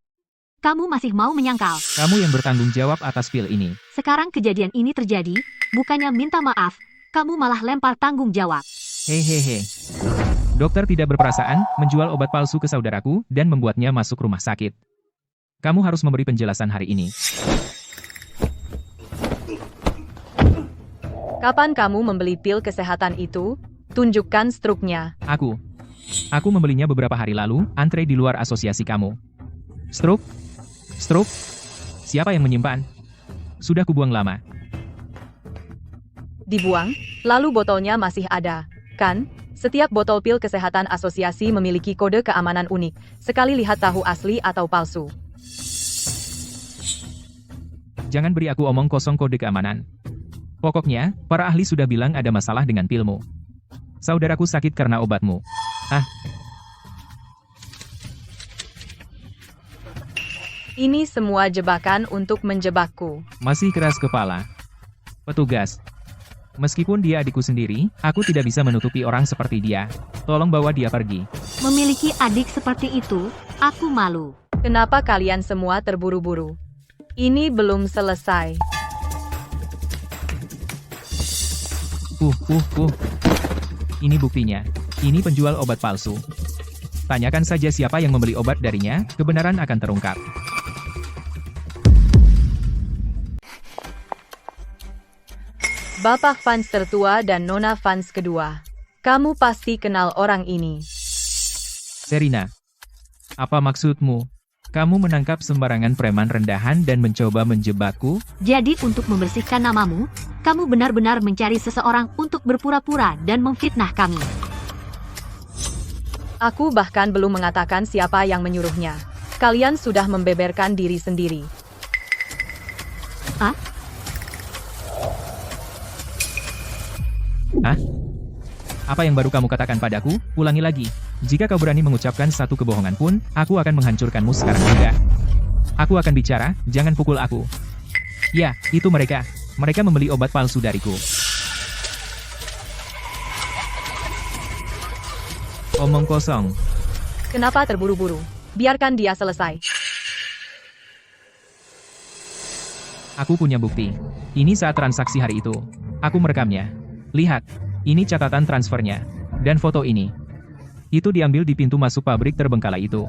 Kamu masih mau menyangkal? Kamu yang bertanggung jawab atas pil ini. Sekarang kejadian ini terjadi, bukannya minta maaf, kamu malah lempar tanggung jawab. Hehehe. Dokter tidak berperasaan, menjual obat palsu ke saudaraku, dan membuatnya masuk rumah sakit. Kamu harus memberi penjelasan hari ini. Kapan kamu membeli pil kesehatan itu? Tunjukkan struknya. Aku membelinya beberapa hari lalu, antre di luar asosiasi kamu. Struk? Siapa yang menyimpan? Sudah kubuang lama. Dibuang, lalu botolnya masih ada, kan? Setiap botol pil kesehatan asosiasi memiliki kode keamanan unik. Sekali lihat tahu asli atau palsu. Jangan beri aku omong kosong kode keamanan. Pokoknya, para ahli sudah bilang ada masalah dengan pilmu. Saudaraku sakit karena obatmu. Ini semua jebakan untuk menjebakku. Masih keras kepala. Petugas. Meskipun dia adikku sendiri, aku tidak bisa menutupi orang seperti dia. Tolong bawa dia pergi. Memiliki adik seperti itu, aku malu. Kenapa kalian semua terburu-buru? Ini belum selesai. Ini buktinya. Ini penjual obat palsu. Tanyakan saja siapa yang membeli obat darinya, kebenaran akan terungkap. Bapak Vance tertua dan Nona Vance kedua. Kamu pasti kenal orang ini. Serina, apa maksudmu? Kamu menangkap sembarangan preman rendahan dan mencoba menjebakku? Jadi untuk membersihkan namamu, kamu benar-benar mencari seseorang untuk berpura-pura dan memfitnah kami. Aku bahkan belum mengatakan siapa yang menyuruhnya. Kalian sudah membeberkan diri sendiri. Apa yang baru kamu katakan padaku? Ulangi lagi. Jika kau berani mengucapkan satu kebohongan pun, aku akan menghancurkanmu sekarang juga. Aku akan bicara, jangan pukul aku. Ya, itu mereka. Mereka membeli obat palsu dariku. Omong kosong. Kenapa terburu-buru? Biarkan dia selesai. Aku punya bukti. Ini saat transaksi hari itu. Aku merekamnya. Lihat, ini catatan transfernya. Dan foto ini. Itu diambil di pintu masuk pabrik terbengkalai itu.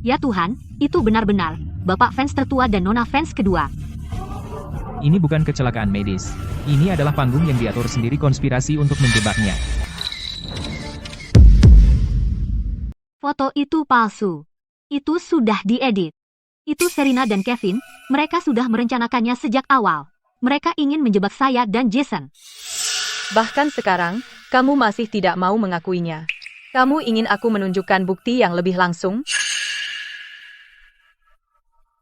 Ya Tuhan, itu benar-benar Bapak fans tertua dan Nona fans kedua. Ini bukan kecelakaan medis. Ini adalah panggung yang diatur sendiri konspirasi untuk menjebaknya. Foto itu palsu. Itu sudah diedit. Itu Serena dan Kevin, mereka sudah merencanakannya sejak awal. Mereka ingin menjebak saya dan Jason. Bahkan sekarang, kamu masih tidak mau mengakuinya. Kamu ingin aku menunjukkan bukti yang lebih langsung?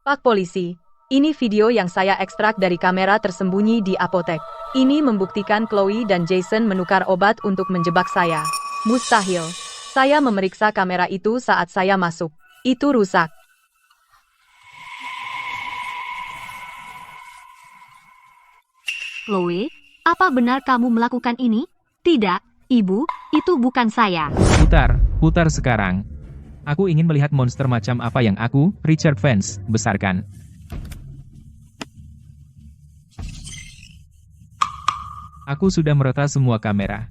Pak Polisi, ini video yang saya ekstrak dari kamera tersembunyi di apotek. Ini membuktikan Chloe dan Jason menukar obat untuk menjebak saya. Mustahil. Saya memeriksa kamera itu saat saya masuk. Itu rusak. Chloe, apa benar kamu melakukan ini? Tidak, Ibu, itu bukan saya. Putar sekarang. Aku ingin melihat monster macam apa yang aku, Richard Vance, besarkan. Aku sudah meretas semua kamera.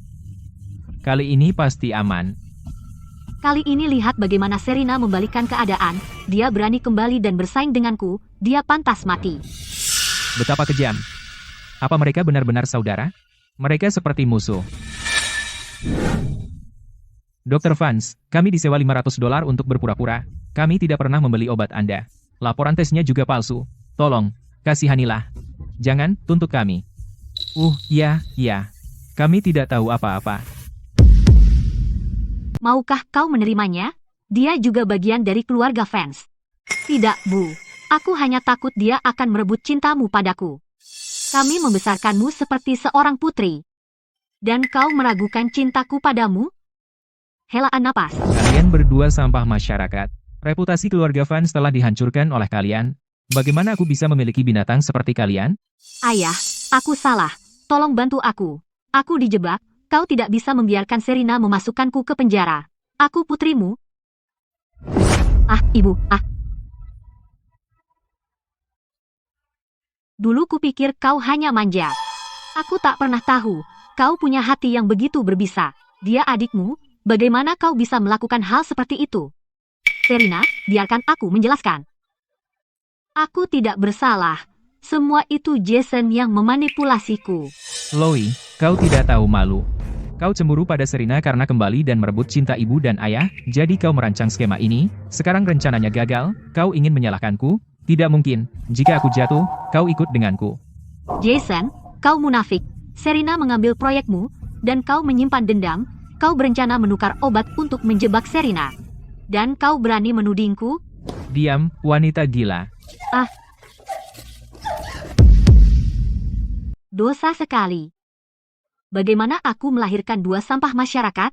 Kali ini pasti aman. Kali ini lihat bagaimana Serena membalikkan keadaan. Dia berani kembali dan bersaing denganku. Dia pantas mati. Betapa kejam. Apa mereka benar-benar saudara? Mereka seperti musuh. Dr. Vance, kami disewa $500 untuk berpura-pura. Kami tidak pernah membeli obat Anda. Laporan tesnya juga palsu. Tolong, kasihanilah. Jangan tuntut kami. Ya. Kami tidak tahu apa-apa. Maukah kau menerimanya? Dia juga bagian dari keluarga fans. Tidak, Bu. Aku hanya takut dia akan merebut cintamu padaku. Kami membesarkanmu seperti seorang putri. Dan kau meragukan cintaku padamu? Helaan napas. Kalian berdua sampah masyarakat. Reputasi keluarga fans telah dihancurkan oleh kalian. Bagaimana aku bisa memiliki binatang seperti kalian? Ayah, aku salah. Tolong bantu aku. Aku dijebak. Kau tidak bisa membiarkan Serena memasukkanku ke penjara. Aku putrimu. Ibu. Dulu kupikir kau hanya manja. Aku tak pernah tahu. Kau punya hati yang begitu berbisa. Dia adikmu. Bagaimana kau bisa melakukan hal seperti itu? Serena, biarkan aku menjelaskan. Aku tidak bersalah. Semua itu Jason yang memanipulasiku. Chloe, kau tidak tahu malu. Kau cemburu pada Serena karena kembali dan merebut cinta ibu dan ayah, jadi kau merancang skema ini. Sekarang rencananya gagal, kau ingin menyalahkanku? Tidak mungkin. Jika aku jatuh, kau ikut denganku. Jason, kau munafik. Serena mengambil proyekmu, dan kau menyimpan dendam. Kau berencana menukar obat untuk menjebak Serena. Dan kau berani menudingku? Diam, wanita gila. Dosa sekali. Bagaimana aku melahirkan dua sampah masyarakat?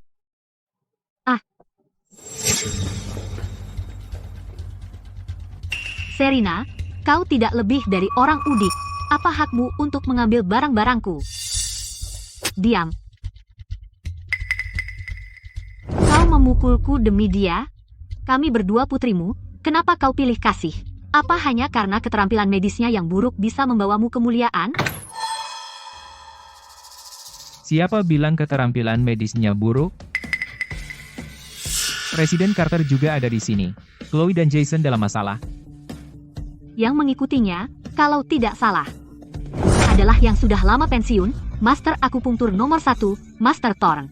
Serena, kau tidak lebih dari orang udik. Apa hakmu untuk mengambil barang-barangku? Diam. Kau memukulku demi dia? Kami berdua putrimu, kenapa kau pilih kasih? Apa hanya karena keterampilan medisnya yang buruk bisa membawamu kemuliaan? Siapa bilang keterampilan medisnya buruk? Presiden Carter juga ada di sini. Chloe dan Jason dalam masalah. Yang mengikutinya, kalau tidak salah, adalah yang sudah lama pensiun, Master Akupunktur nomor 1, Master Thorn.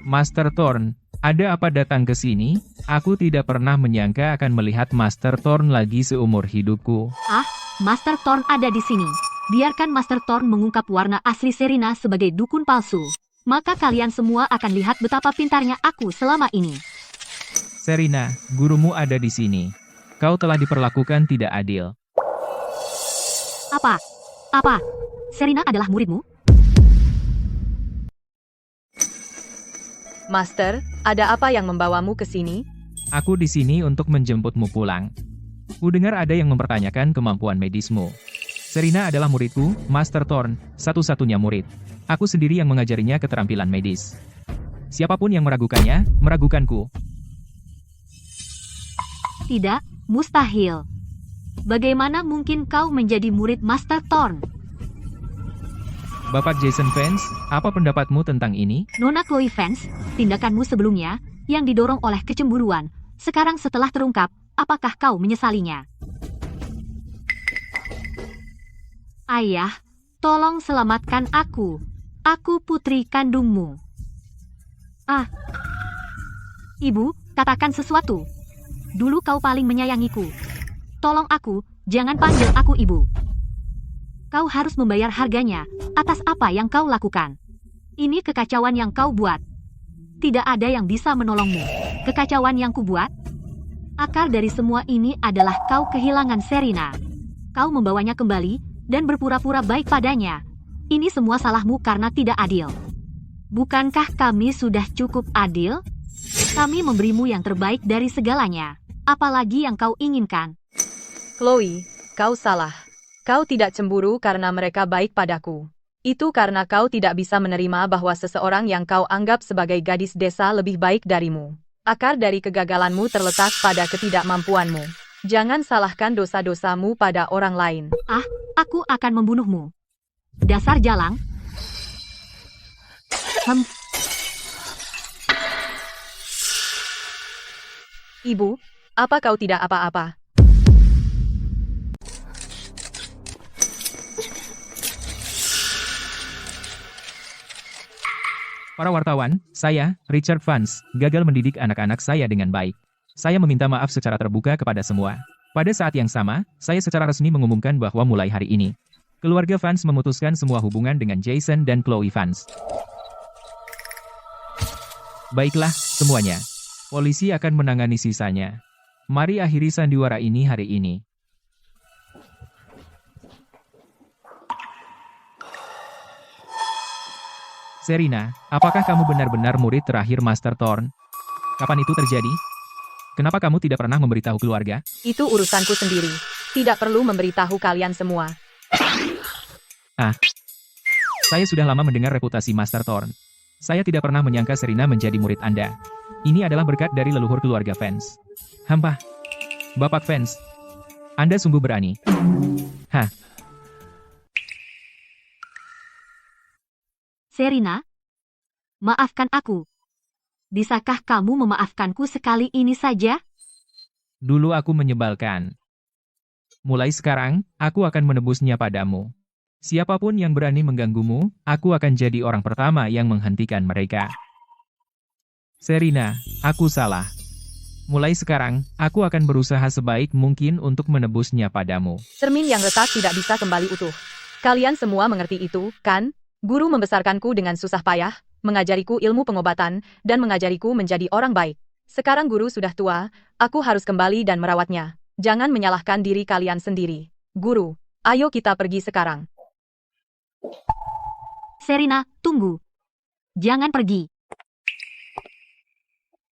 Master Thorn, ada apa datang ke sini? Aku tidak pernah menyangka akan melihat Master Thorn lagi seumur hidupku. Master Thorn ada di sini. Biarkan Master Thorn mengungkap warna asli Serena sebagai dukun palsu. Maka kalian semua akan lihat betapa pintarnya aku selama ini. Serena, gurumu ada di sini. Kau telah diperlakukan tidak adil. Apa? Serena adalah muridmu? Master, ada apa yang membawamu ke sini? Aku di sini untuk menjemputmu pulang. Kudengar ada yang mempertanyakan kemampuan medismu. Serena adalah muridku, Master Thorn, satu-satunya murid. Aku sendiri yang mengajarinya keterampilan medis. Siapapun yang meragukannya, meragukanku. Tidak, mustahil. Bagaimana mungkin kau menjadi murid Master Thorn? Bapak Jason Vance, apa pendapatmu tentang ini? Nona Chloe Vance, tindakanmu sebelumnya, yang didorong oleh kecemburuan, sekarang setelah terungkap, apakah kau menyesalinya? Ayah, tolong selamatkan aku. Aku putri kandungmu. Ah. Ibu, katakan sesuatu. Dulu kau paling menyayangiku. Tolong aku, jangan panggil aku ibu. Kau harus membayar harganya atas apa yang kau lakukan. Ini kekacauan yang kau buat. Tidak ada yang bisa menolongmu. Kekacauan yang kubuat. Akar dari semua ini adalah kau kehilangan Serena. Kau membawanya kembali dan berpura-pura baik padanya. Ini semua salahmu karena tidak adil. Bukankah kami sudah cukup adil? Kami memberimu yang terbaik dari segalanya. Apalagi yang kau inginkan? Chloe, kau salah. Kau tidak cemburu karena mereka baik padaku. Itu karena kau tidak bisa menerima bahwa seseorang yang kau anggap sebagai gadis desa lebih baik darimu. Akar dari kegagalanmu terletak pada ketidakmampuanmu. Jangan salahkan dosa-dosamu pada orang lain. Ah, aku akan membunuhmu. Dasar jalang. Ibu, apa kau tidak apa-apa? Para wartawan, saya, Richard Vance, gagal mendidik anak-anak saya dengan baik. Saya meminta maaf secara terbuka kepada semua. Pada saat yang sama, saya secara resmi mengumumkan bahwa mulai hari ini, keluarga Vance memutuskan semua hubungan dengan Jason dan Chloe Vance. Baiklah, semuanya. Polisi akan menangani sisanya. Mari akhiri sandiwara ini hari ini. Serena, apakah kamu benar-benar murid terakhir Master Thorn? Kapan itu terjadi? Kenapa kamu tidak pernah memberitahu keluarga? Itu urusanku sendiri. Tidak perlu memberitahu kalian semua. Saya sudah lama mendengar reputasi Master Thorn. Saya tidak pernah menyangka Serena menjadi murid Anda. Ini adalah berkat dari leluhur keluarga Vance. Hampah. Bapak Vance. Anda sungguh berani. Hah. Serena, maafkan aku. Bisakah kamu memaafkanku sekali ini saja? Dulu aku menyebalkan. Mulai sekarang, aku akan menebusnya padamu. Siapapun yang berani mengganggumu, aku akan jadi orang pertama yang menghentikan mereka. Serena, aku salah. Mulai sekarang, aku akan berusaha sebaik mungkin untuk menebusnya padamu. Cermin yang retak tidak bisa kembali utuh. Kalian semua mengerti itu, kan? Guru membesarkanku dengan susah payah, mengajariku ilmu pengobatan, dan mengajariku menjadi orang baik. Sekarang guru sudah tua, aku harus kembali dan merawatnya. Jangan menyalahkan diri kalian sendiri. Guru, ayo kita pergi sekarang. Serena, tunggu. Jangan pergi.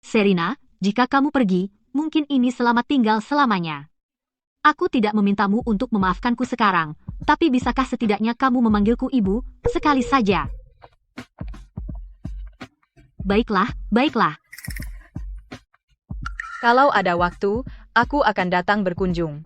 Serena, jika kamu pergi, mungkin ini selamat tinggal selamanya. Aku tidak memintamu untuk memaafkanku sekarang, tapi bisakah setidaknya kamu memanggilku ibu, sekali saja? Baiklah, baiklah. Kalau ada waktu, aku akan datang berkunjung.